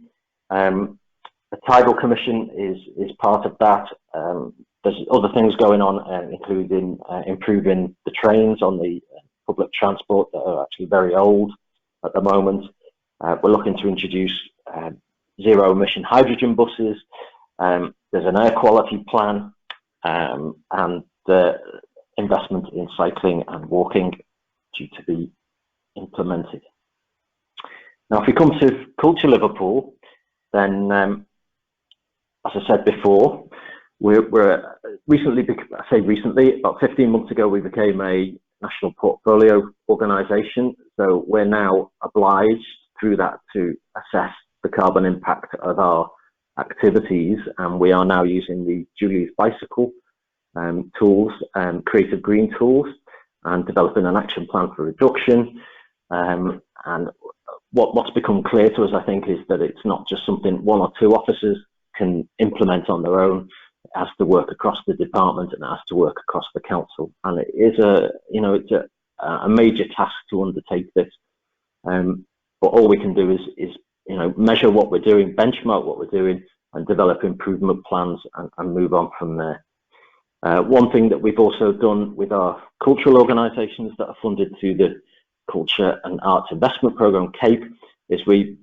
The Tidal Commission is part of that. There's other things going on, including improving the trains on the public transport that are actually very old at the moment. We're looking to introduce zero emission hydrogen buses. There's an air quality plan, and investment in cycling and walking due to be implemented. Now, if we come to Culture Liverpool, then as I said before, we're recently, I say recently, about 15 months ago, we became a national portfolio organisation. So we're now obliged through that to assess the carbon impact of our activities, and we are now using the Julie's Bicycle tools and creative green tools, and developing an action plan for reduction. And what's become clear to us, I think, is that it's not just something one or two officers can implement on their own. It has to work across the department, and it has to work across the council. And it is it's a major task to undertake this. But all we can do is measure what we're doing, benchmark what we're doing, and develop improvement plans, and move on from there. One thing that we've also done with our cultural organisations that are funded through the Culture and Arts Investment Programme, CAPE, is we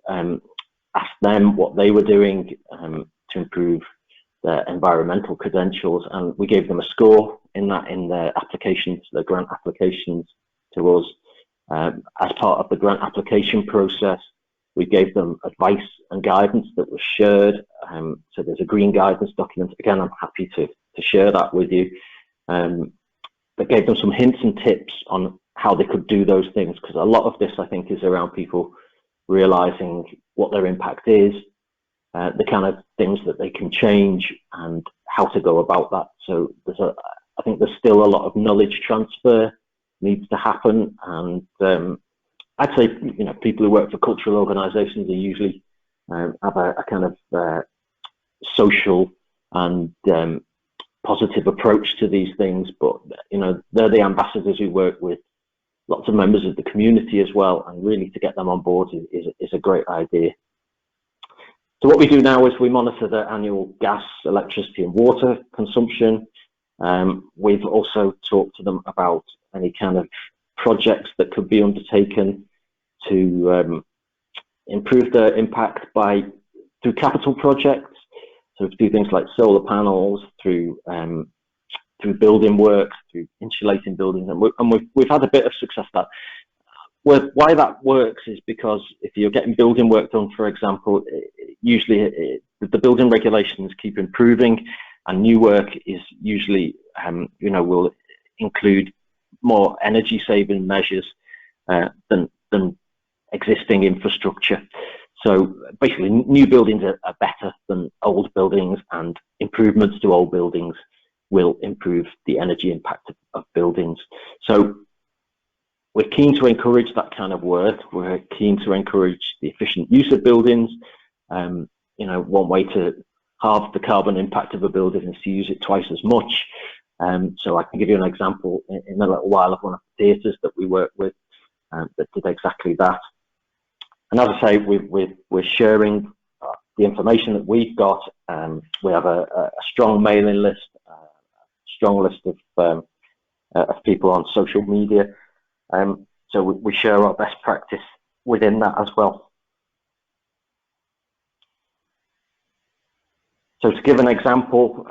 asked them what they were doing to improve their environmental credentials, and we gave them a score in their applications, their grant applications to us. As part of the grant application process, we gave them advice and guidance that was shared. So there's a green guidance document. Again, I'm happy to share that with you. That gave them some hints and tips on how they could do those things, because a lot of this, I think, is around people realising what their impact is, the kind of things that they can change, and how to go about that. So I think there's still a lot of knowledge transfer needs to happen, and I'd say people who work for cultural organisations are usually have a kind of social and positive approach to these things, but they're the ambassadors who work with lots of members of the community as well, and really to get them on board is a great idea. So what we do now is we monitor their annual gas, electricity and water consumption. We've also talked to them about any kind of projects that could be undertaken to improve their impact through capital projects. So to do things like solar panels, through building work, through insulating buildings, and we've had a bit of success at that. Why that works is because if you're getting building work done, for example, usually the building regulations keep improving, and new work is usually will include more energy saving measures than existing infrastructure. So basically, new buildings are better than old buildings, and improvements to old buildings will improve the energy impact of buildings. So we're keen to encourage that kind of work. We're keen to encourage the efficient use of buildings. one way to halve the carbon impact of a building is to use it twice as much. So I can give you an example in a little while of one of the theatres that we work with that did exactly that. And as I say, we're sharing the information that we've got. We have a strong mailing list, a strong list of people on social media. So we share our best practice within that as well. So to give an example,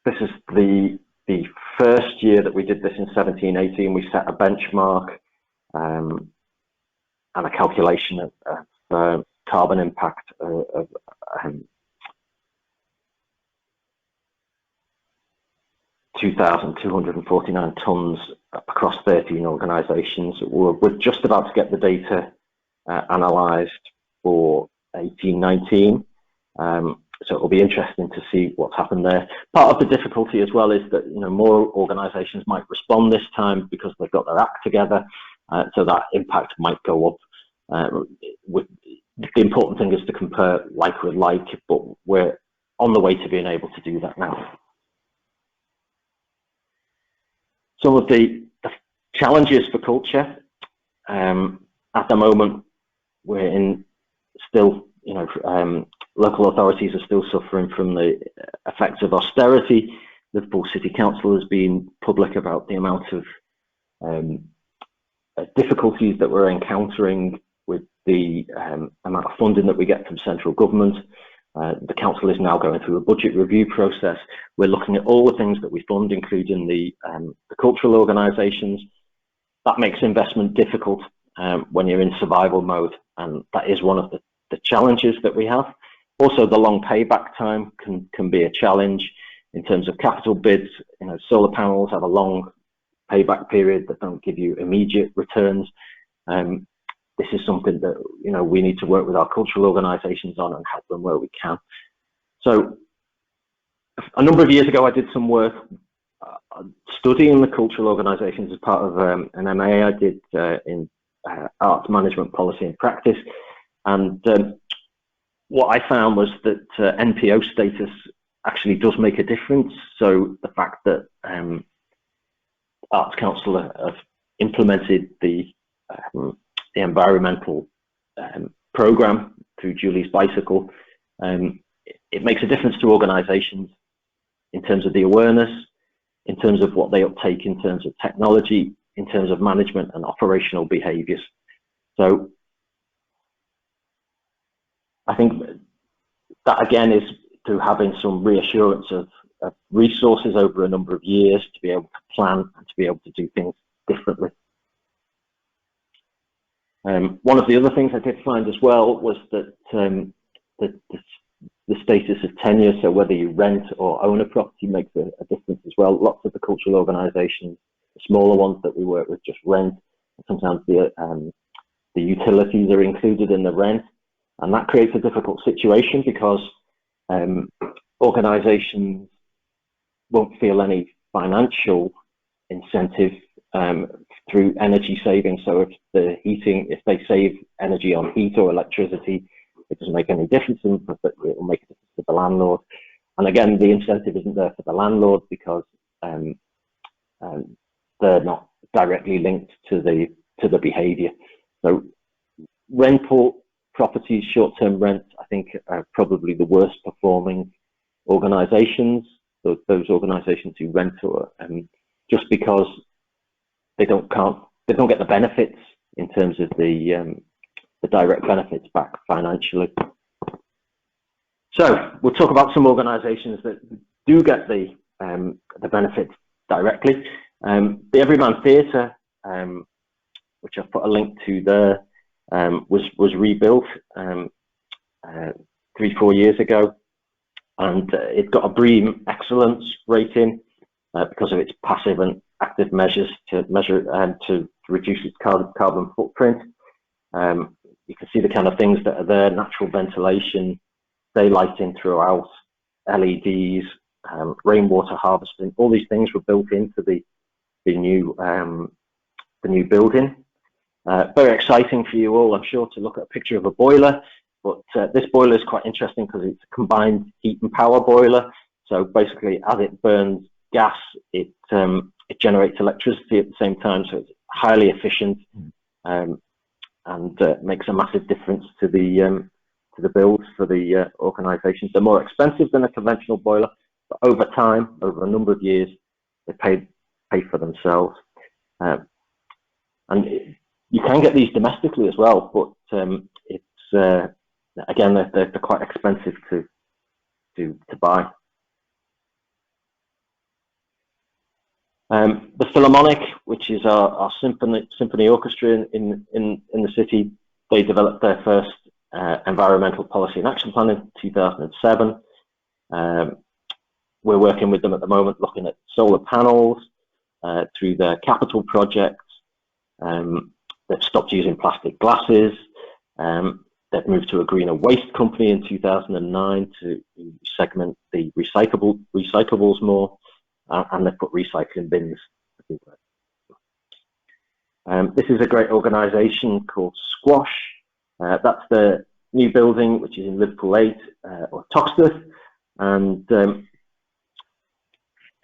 this is the first year that we did this in 17-18. We set a benchmark and a calculation of carbon impact of 2,249 tonnes across 13 organisations. We're just about to get the data analysed for 18-19. So it'll be interesting to see what's happened there. Part of the difficulty as well is that more organisations might respond this time because they've got their act together, so that impact might go up. The important thing is to compare like with like, but we're on the way to being able to do that now. Some of the challenges for culture at the moment, we're in still, local authorities are still suffering from the effects of austerity. Liverpool City Council has been public about the amount of difficulties that we're encountering with the amount of funding that we get from central government. The council is now going through a budget review process. We're looking at all the things that we fund, including the cultural organisations. That makes investment difficult when you're in survival mode, and that is one of the challenges that we have. Also, the long payback time can be a challenge in terms of capital bids. Solar panels have a long payback period that don't give you immediate returns. This is something that we need to work with our cultural organisations on and help them where we can. So a number of years ago, I did some work studying the cultural organisations as part of an MA I did in arts management policy and practice. And what I found was that NPO status actually does make a difference. So the fact that Arts Council have implemented the environmental programme through Julie's Bicycle, it makes a difference to organisations in terms of the awareness, in terms of what they uptake, in terms of technology, in terms of management and operational behaviours. So I think that again is through having some reassurance of resources over a number of years to be able to plan and to be able to do things differently. One of the other things I did find as well was that the status of tenure, so whether you rent or own a property, makes a difference as well. Lots of the cultural organisations, the smaller ones that we work with, just rent. Sometimes the utilities are included in the rent, and that creates a difficult situation because organisations won't feel any financial incentive through energy saving. So if they save energy on heat or electricity, it doesn't make any difference to them, but it will make a difference to the landlord. And again, the incentive isn't there for the landlord because they're not directly linked to the behaviour. So rental properties, short-term rent, I think are probably the worst performing organisations. Those organisations who rent, just because they don't get the benefits in terms of the direct benefits back financially. So we'll talk about some organisations that do get the benefits directly. The Everyman Theatre, which I've put a link to there, was rebuilt 3-4 years ago, and it got a BREEAM Excellence rating because of its passive and active measures to reduce its carbon footprint. You can see the kind of things that are there: natural ventilation, daylighting throughout, LEDs, rainwater harvesting. All these things were built into the new building. Very exciting for you all, I'm sure, to look at a picture of a boiler, but this boiler is quite interesting because it's a combined heat and power boiler. So basically, as it burns gas, it generates electricity at the same time. So it's highly efficient, and makes a massive difference to the bills for the organisations. They're more expensive than a conventional boiler, but over time, over a number of years, they pay for themselves. And you can get these domestically as well, but it's again they're quite expensive to buy. The Philharmonic, which is our symphony orchestra in the city, they developed their first environmental policy and action plan in 2007. We're working with them at the moment, looking at solar panels through their capital projects. They've stopped using plastic glasses. They've moved to a greener waste company in 2009 to segment the recyclables more, and they've put recycling bins. This is a great organisation called Squash. That's the new building, which is in Liverpool 8 or Toxteth, and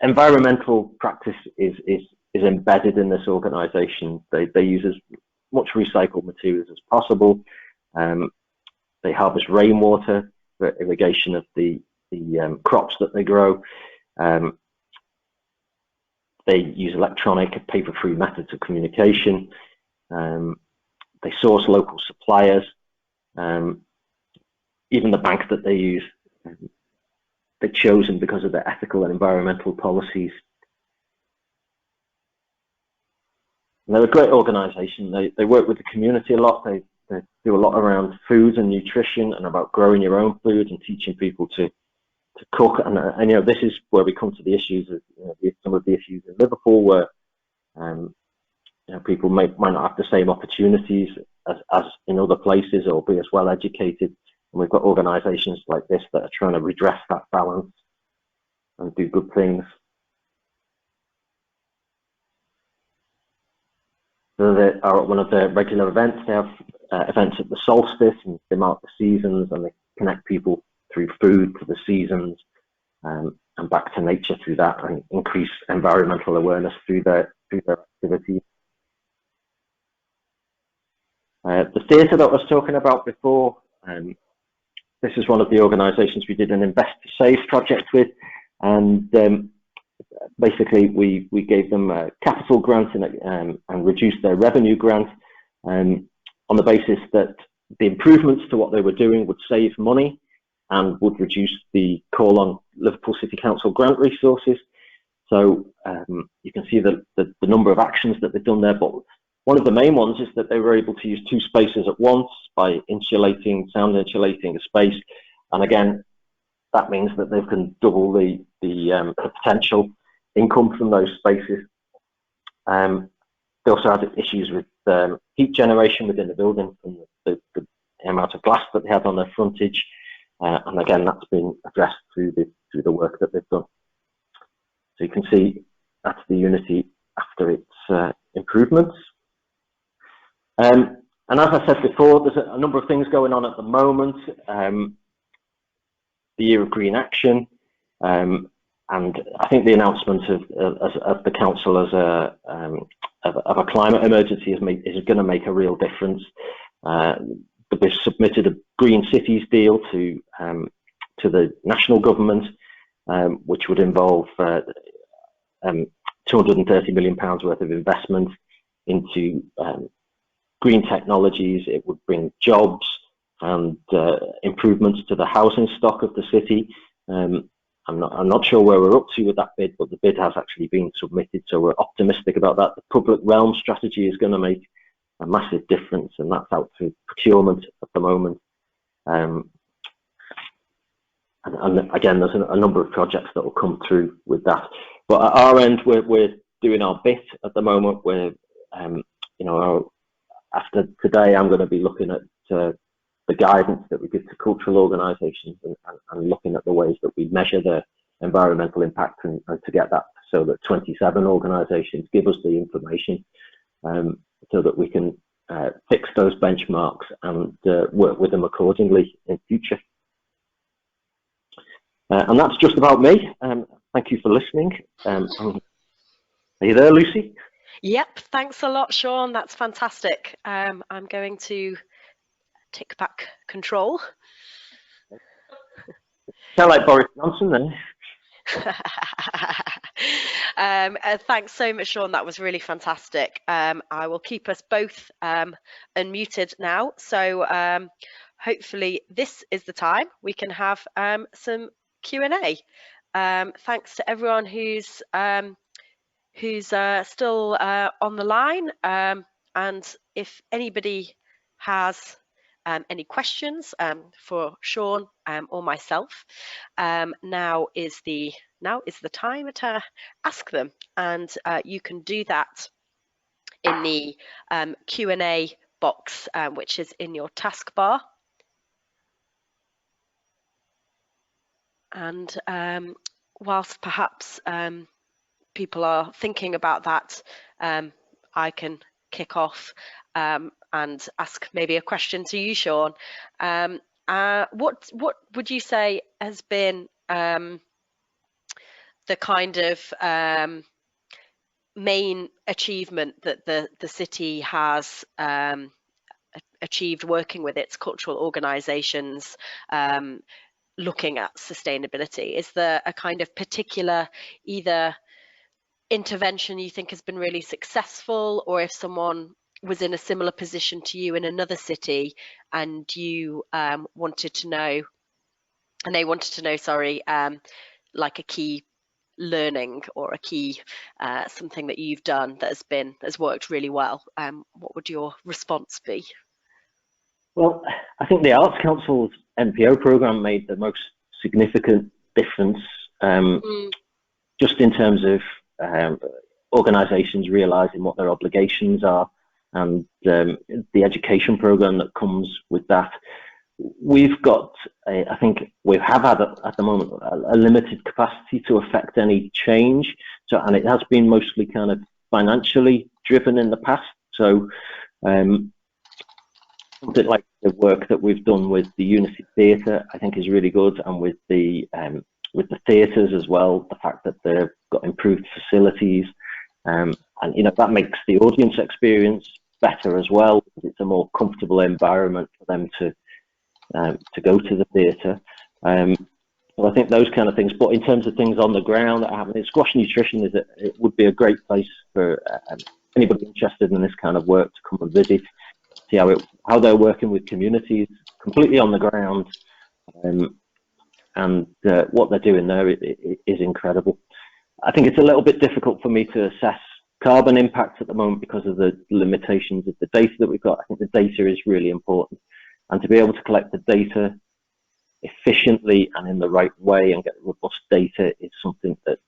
environmental practice is embedded in this organisation. They use as much recycled materials as possible. They harvest rainwater for irrigation of the crops that they grow. They use electronic, paper-free methods of communication. They source local suppliers. Even the bank that they use, they're chosen because of their ethical and environmental policies. And they're a great organisation. They work with the community a lot. They do a lot around food and nutrition and about growing your own food and teaching people to cook. And you know, this is where we come to the issues of some of the issues in Liverpool, where people might not have the same opportunities as in other places or be as well educated. And we've got organisations like this that are trying to redress that balance and do good things. So they are one of their regular events. They have events at the solstice, and they mark the seasons, and they connect people through food to the seasons, and back to nature through that, and increase environmental awareness through their activities. The theatre that I was talking about before, this is one of the organisations we did an Invest to Save project with, and basically we gave them a capital grant and reduced their revenue grant on the basis that the improvements to what they were doing would save money and would reduce the call on Liverpool City Council grant resources. So you can see the number of actions that they've done there, but one of the main ones is that they were able to use 2 spaces at once by sound insulating a space. And again, that means that they can double the potential income from those spaces. They also had issues with heat generation within the building from the amount of glass that they had on their frontage. And again, that's been addressed through the work that they've done. So you can see that's the Unity after its improvements. And as I said before, there's a number of things going on at the moment. The Year of Green Action, and I think the announcement of the council as a climate emergency is going to make a real difference. We've submitted a Green Cities deal to the national government, which would involve £230 million worth of investment into green technologies. It would bring jobs and improvements to the housing stock of the city. I'm not sure where we're up to with that bid, but the bid has actually been submitted, so we're optimistic about that. The public realm strategy is going to make a massive difference, and that's out through procurement at the moment. And again, there's a number of projects that will come through with that. But at our end, we're doing our bit at the moment. We're, after today, I'm going to be looking at the guidance that we give to cultural organisations and looking at the ways that we measure their environmental impact and to get that so that 27 organisations give us the information so that we can fix those benchmarks and work with them accordingly in future. And that's just about me. Thank you for listening. Are you there, Lucy? Yep, thanks a lot, Sean. That's fantastic. I'm going to take back control. Sound like Boris Johnson then. Thanks so much, Sean. That was really fantastic. I will keep us both unmuted now. So hopefully this is the time we can have some Q&A. Thanks to everyone who's still on the line. And if anybody has any questions for Sean or myself, now is the time to ask them, and you can do that in the Q&A box, which is in your taskbar. And whilst perhaps people are thinking about that, I can kick off and ask maybe a question to you, Sean. What would you say has been the kind of main achievement that the city has achieved working with its cultural organisations looking at sustainability? Is there a kind of particular either intervention you think has been really successful, or if someone was in a similar position to you in another city and you wanted to know, sorry, like a key learning or a key something that you've done that has worked really well, what would your response be? Well, I think the Arts Council's NPO programme made the most significant difference, just in terms of organisations realising what their obligations are, and the education programme that comes with that. We've got, I think we have had at the moment a limited capacity to affect any change, and it has been mostly kind of financially driven in the past. So something like the work that we've done with the Unity Theatre, I think, is really good, and with the theatres as well, the fact that they've got improved facilities, and that makes the audience experience better as well. It's a more comfortable environment for them to go to the theatre. So I think those kind of things. But in terms of things on the ground that happen, Squash Nutrition it would be a great place for anybody interested in this kind of work to come and visit, see how they're working with communities completely on the ground, and what they're doing there is incredible. I think it's a little bit difficult for me to assess carbon impact at the moment because of the limitations of the data that we've got. I think the data is really important, and to be able to collect the data efficiently and in the right way and get robust data is something that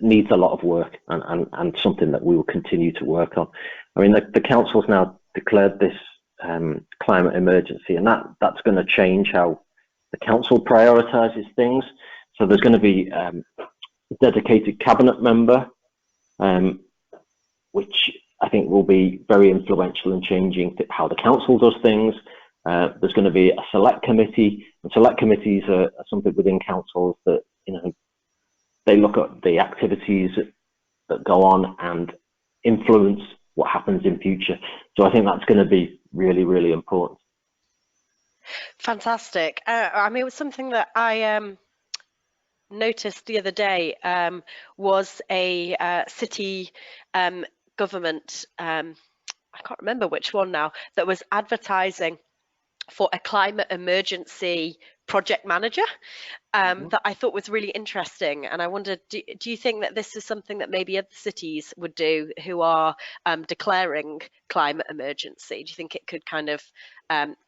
needs a lot of work, and something that we will continue to work on. I mean, the council's now declared this climate emergency, and that's going to change how the council prioritises things. So there's going to be a dedicated cabinet member, which I think will be very influential in changing how the council does things. There's going to be a select committee, and select committees are something within councils that they look at the activities that go on and influence what happens in future. So I think that's going to be really, really important. Fantastic. I mean, it was something that I noticed the other day, was a city government, I can't remember which one now, that was advertising for a climate emergency project manager, that I thought was really interesting. And I wondered, do you think that this is something that maybe other cities would do who are declaring climate emergency? Do you think it could kind of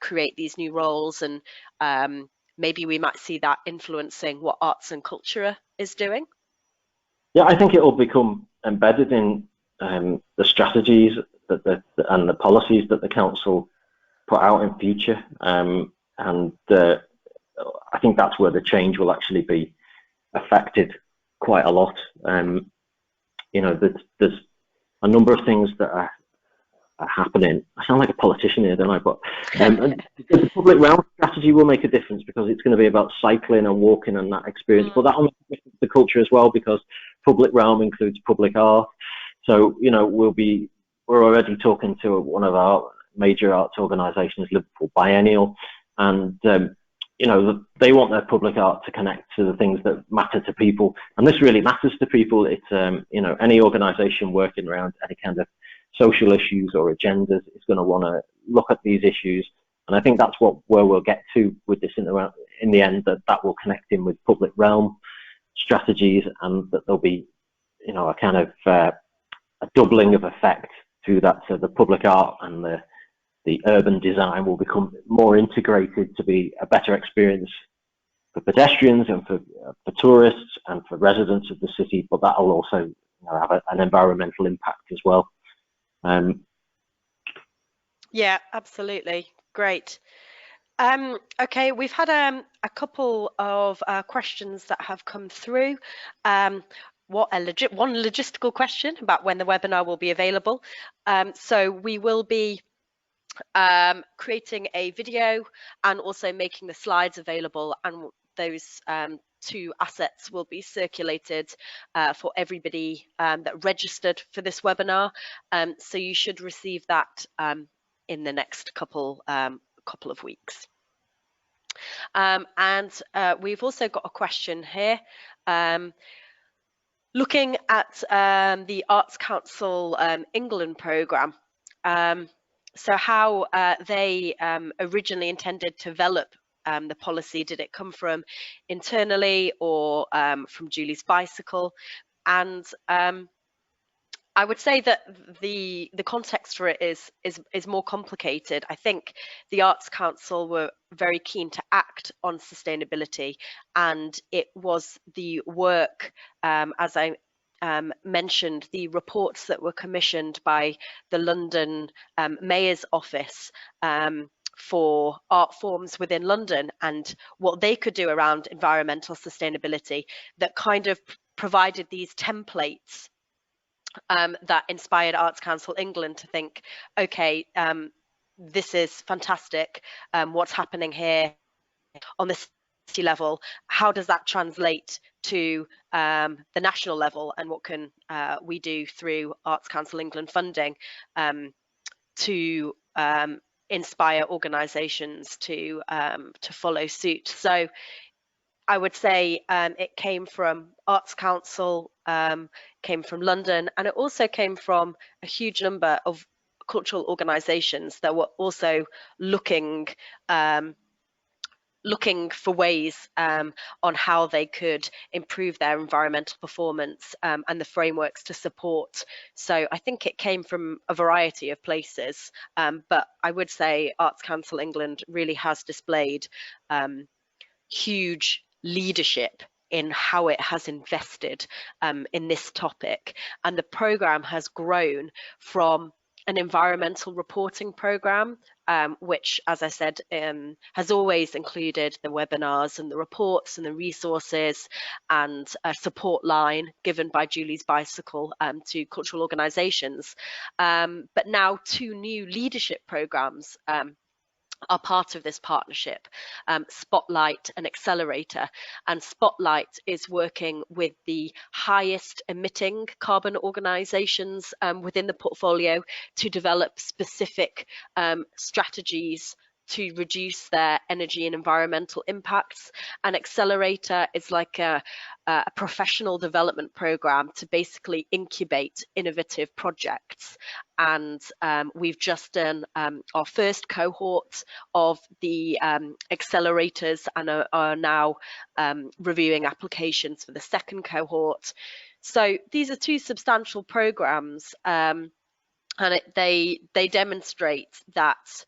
create these new roles, and maybe we might see that influencing what arts and culture is doing? Yeah, I think it will become embedded in the strategies and the policies that the council put out in future, and I think that's where the change will actually be affected quite a lot. There's a number of things that are happening. I sound like a politician here, don't I? But the public realm strategy will make a difference, because it's going to be about cycling and walking and that experience. But that will make the culture as well, because public realm includes public art. So, you know, we're already talking to one of our major arts organisations, Liverpool Biennial, and you know, they want their public art to connect to the things that matter to people, and this really matters to people. It's you know, any organisation working around any kind of social issues or agendas is going to want to look at these issues, and I think that's where we'll get to with this in the end, that will connect in with public realm strategies, and that there'll be, you know, a kind of a doubling of effect through that. So the public art and the urban design will become more integrated to be a better experience for pedestrians and for tourists and for residents of the city, but that will also, you know, have an environmental impact as well. Yeah, absolutely. Great. Okay, we've had a couple of questions that have come through. One logistical question about when the webinar will be available. So we will be creating a video and also making the slides available, and those two assets will be circulated for everybody that registered for this webinar. So you should receive that in the next couple of weeks. And we've also got a question here. Looking at the Arts Council England programme, so how they originally intended to develop the policy. Did it come from internally or from Julie's Bicycle? And I would say that the context for it is more complicated. I think the Arts Council were very keen to act on sustainability, and it was the work, as I mentioned, the reports that were commissioned by the London Mayor's Office for art forms within London and what they could do around environmental sustainability that kind of provided these templates that inspired Arts Council England to think, okay, this is fantastic. What's happening here on the city level? How does that translate to the national level? And what can we do through Arts Council England funding to inspire organisations to follow suit? So I would say it came from Arts Council, came from London, and it also came from a huge number of cultural organisations that were also looking for ways on how they could improve their environmental performance and the frameworks to support. So I think it came from a variety of places, but I would say Arts Council England really has displayed huge leadership in how it has invested in this topic, and the programme has grown from an environmental reporting programme, which, as I said, has always included the webinars and the reports and the resources and a support line given by Julie's Bicycle to cultural organisations. But now 2 new leadership programmes are part of this partnership, Spotlight and Accelerator. And Spotlight is working with the highest emitting carbon organisations within the portfolio to develop specific strategies to reduce their energy and environmental impacts. And Accelerator is like a professional development program to basically incubate innovative projects. And we've just done our first cohort of the accelerators and are now reviewing applications for the second cohort. So these are 2 substantial programs, and they demonstrate that,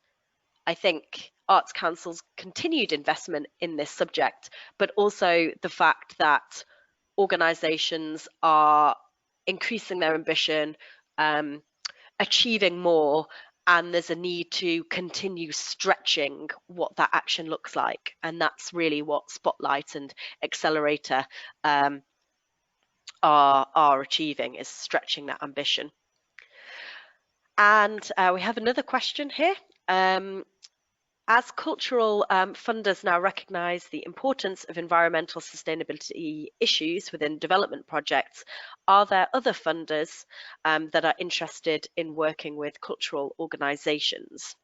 I think, Arts Council's continued investment in this subject, but also the fact that organisations are increasing their ambition, achieving more, and there's a need to continue stretching what that action looks like. And that's really what Spotlight and Accelerator are achieving, is stretching that ambition. And we have another question here. As cultural funders now recognise the importance of environmental sustainability issues within development projects, are there other funders that are interested in working with cultural organisations?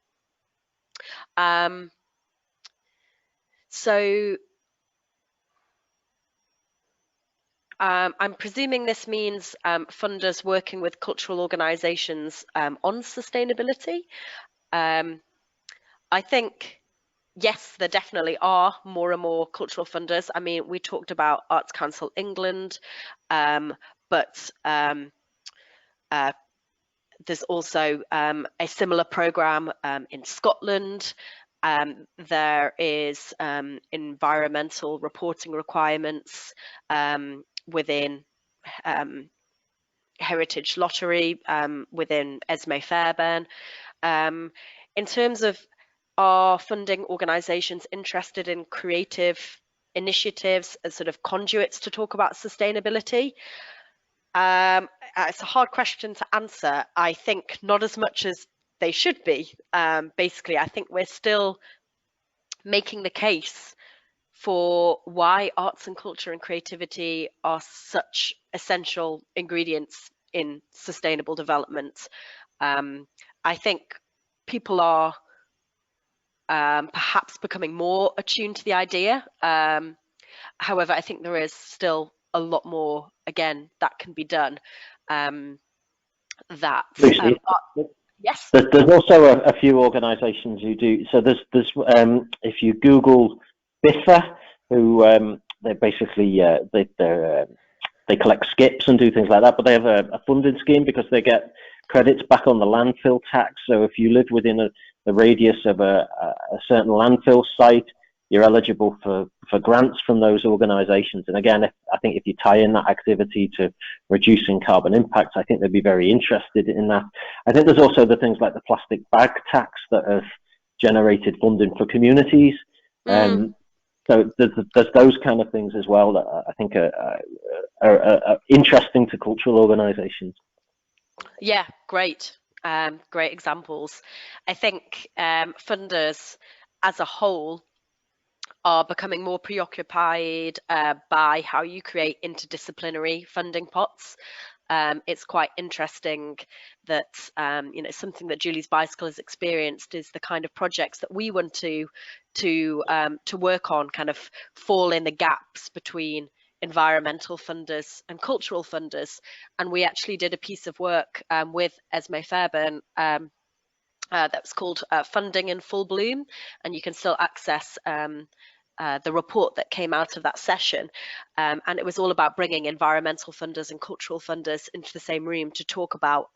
I'm presuming this means funders working with cultural organisations on sustainability. I think, yes, there definitely are more and more cultural funders. I mean, we talked about Arts Council England, but there's also a similar programme in Scotland. There is environmental reporting requirements within Heritage Lottery, within Esme Fairbairn. In terms of are funding organisations interested in creative initiatives as sort of conduits to talk about sustainability? It's a hard question to answer. I think not as much as they should be. Basically, I think we're still making the case for why arts and culture and creativity are such essential ingredients in sustainable development. I think people are perhaps becoming more attuned to the idea. However, I think there is still a lot more, again, that can be done. Lucy, yes. There's also a few organisations who do. So there's if you Google BIFA, who they basically they collect skips and do things like that, but they have a funding scheme because they get credits back on the landfill tax. So if you live within a radius of a certain landfill site, you're eligible for grants from those organisations. And again, I think if you tie in that activity to reducing carbon impacts, I think they'd be very interested in that. I think there's also the things like the plastic bag tax that have generated funding for communities. So there's those kind of things as well that I think are interesting to cultural organisations. Yeah, great. Great examples. I think funders as a whole are becoming more preoccupied by how you create interdisciplinary funding pots. It's quite interesting that something that Julie's Bicycle has experienced is the kind of projects that we want to work on kind of fall in the gaps between environmental funders and cultural funders. And we actually did a piece of work with Esme Fairbairn that was called Funding in Full Bloom, and you can still access the report that came out of that session, and it was all about bringing environmental funders and cultural funders into the same room to talk about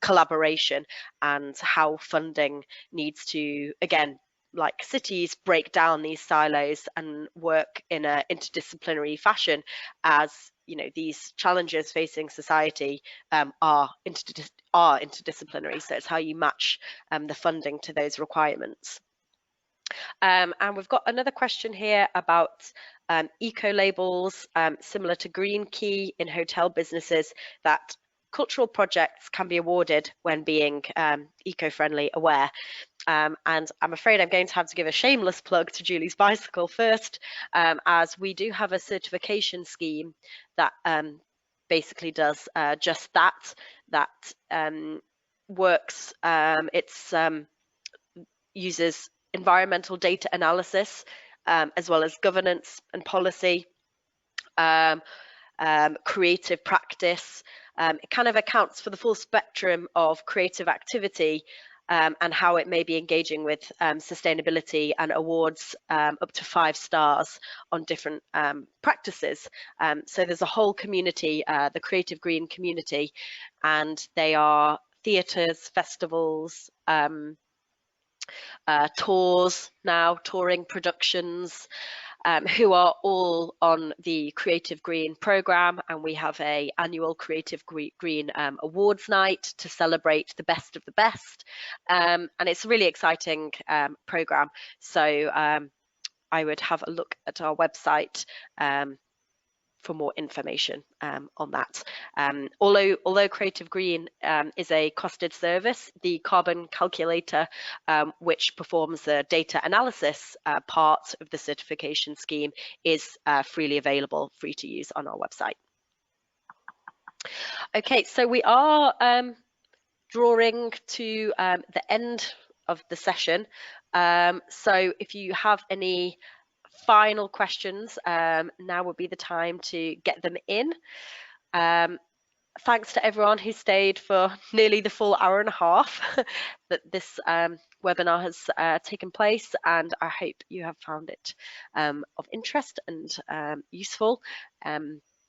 collaboration and how funding needs to, again, like cities, break down these silos and work in an interdisciplinary fashion, as these challenges facing society are interdisciplinary. So it's how you match the funding to those requirements. And we've got another question here about eco labels, similar to Green Key in hotel businesses, that cultural projects can be awarded when being eco-friendly aware. And I'm afraid I'm going to have to give a shameless plug to Julie's Bicycle first, as we do have a certification scheme that basically does just that works. It's uses environmental data analysis, as well as governance and policy, creative practice. It kind of accounts for the full spectrum of creative activity and how it may be engaging with sustainability, and awards up to 5 stars on different practices. So there's a whole community, the Creative Green community, and they are theatres, festivals, tours now, touring productions, who are all on the Creative Green programme, and we have an annual Creative Green Awards night to celebrate the best of the best, and it's a really exciting programme. So I would have a look at our website for more information on that. Although Creative Green is a costed service, the carbon calculator, which performs the data analysis part of the certification scheme, is freely available, free to use on our website. Okay, so we are drawing to the end of the session. So if you have any final questions, now would be the time to get them in. Thanks to everyone who stayed for nearly the full hour and a half that this webinar has taken place, and I hope you have found it of interest and useful.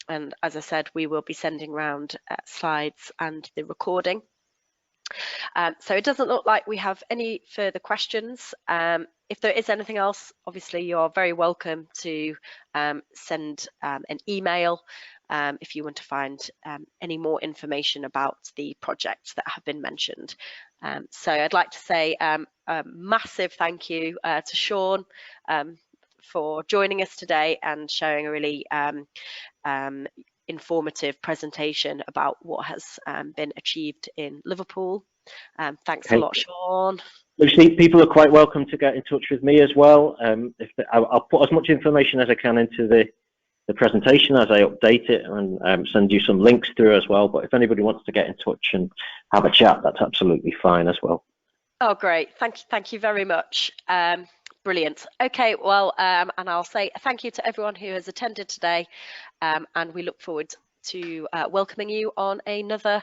And as I said, we will be sending around slides and the recording. So it doesn't look like we have any further questions. If there is anything else, obviously you're very welcome to send an email if you want to find any more information about the projects that have been mentioned. So I'd like to say a massive thank you to Sean for joining us today and sharing a really informative presentation about what has been achieved in Liverpool. Thanks a lot, Sean. Lucy, people are quite welcome to get in touch with me as well. I'll put as much information as I can into the presentation as I update it, and send you some links through as well. But if anybody wants to get in touch and have a chat, that's absolutely fine as well. Oh, great. Thank you very much. Brilliant. Okay, well, and I'll say thank you to everyone who has attended today, and we look forward to welcoming you on another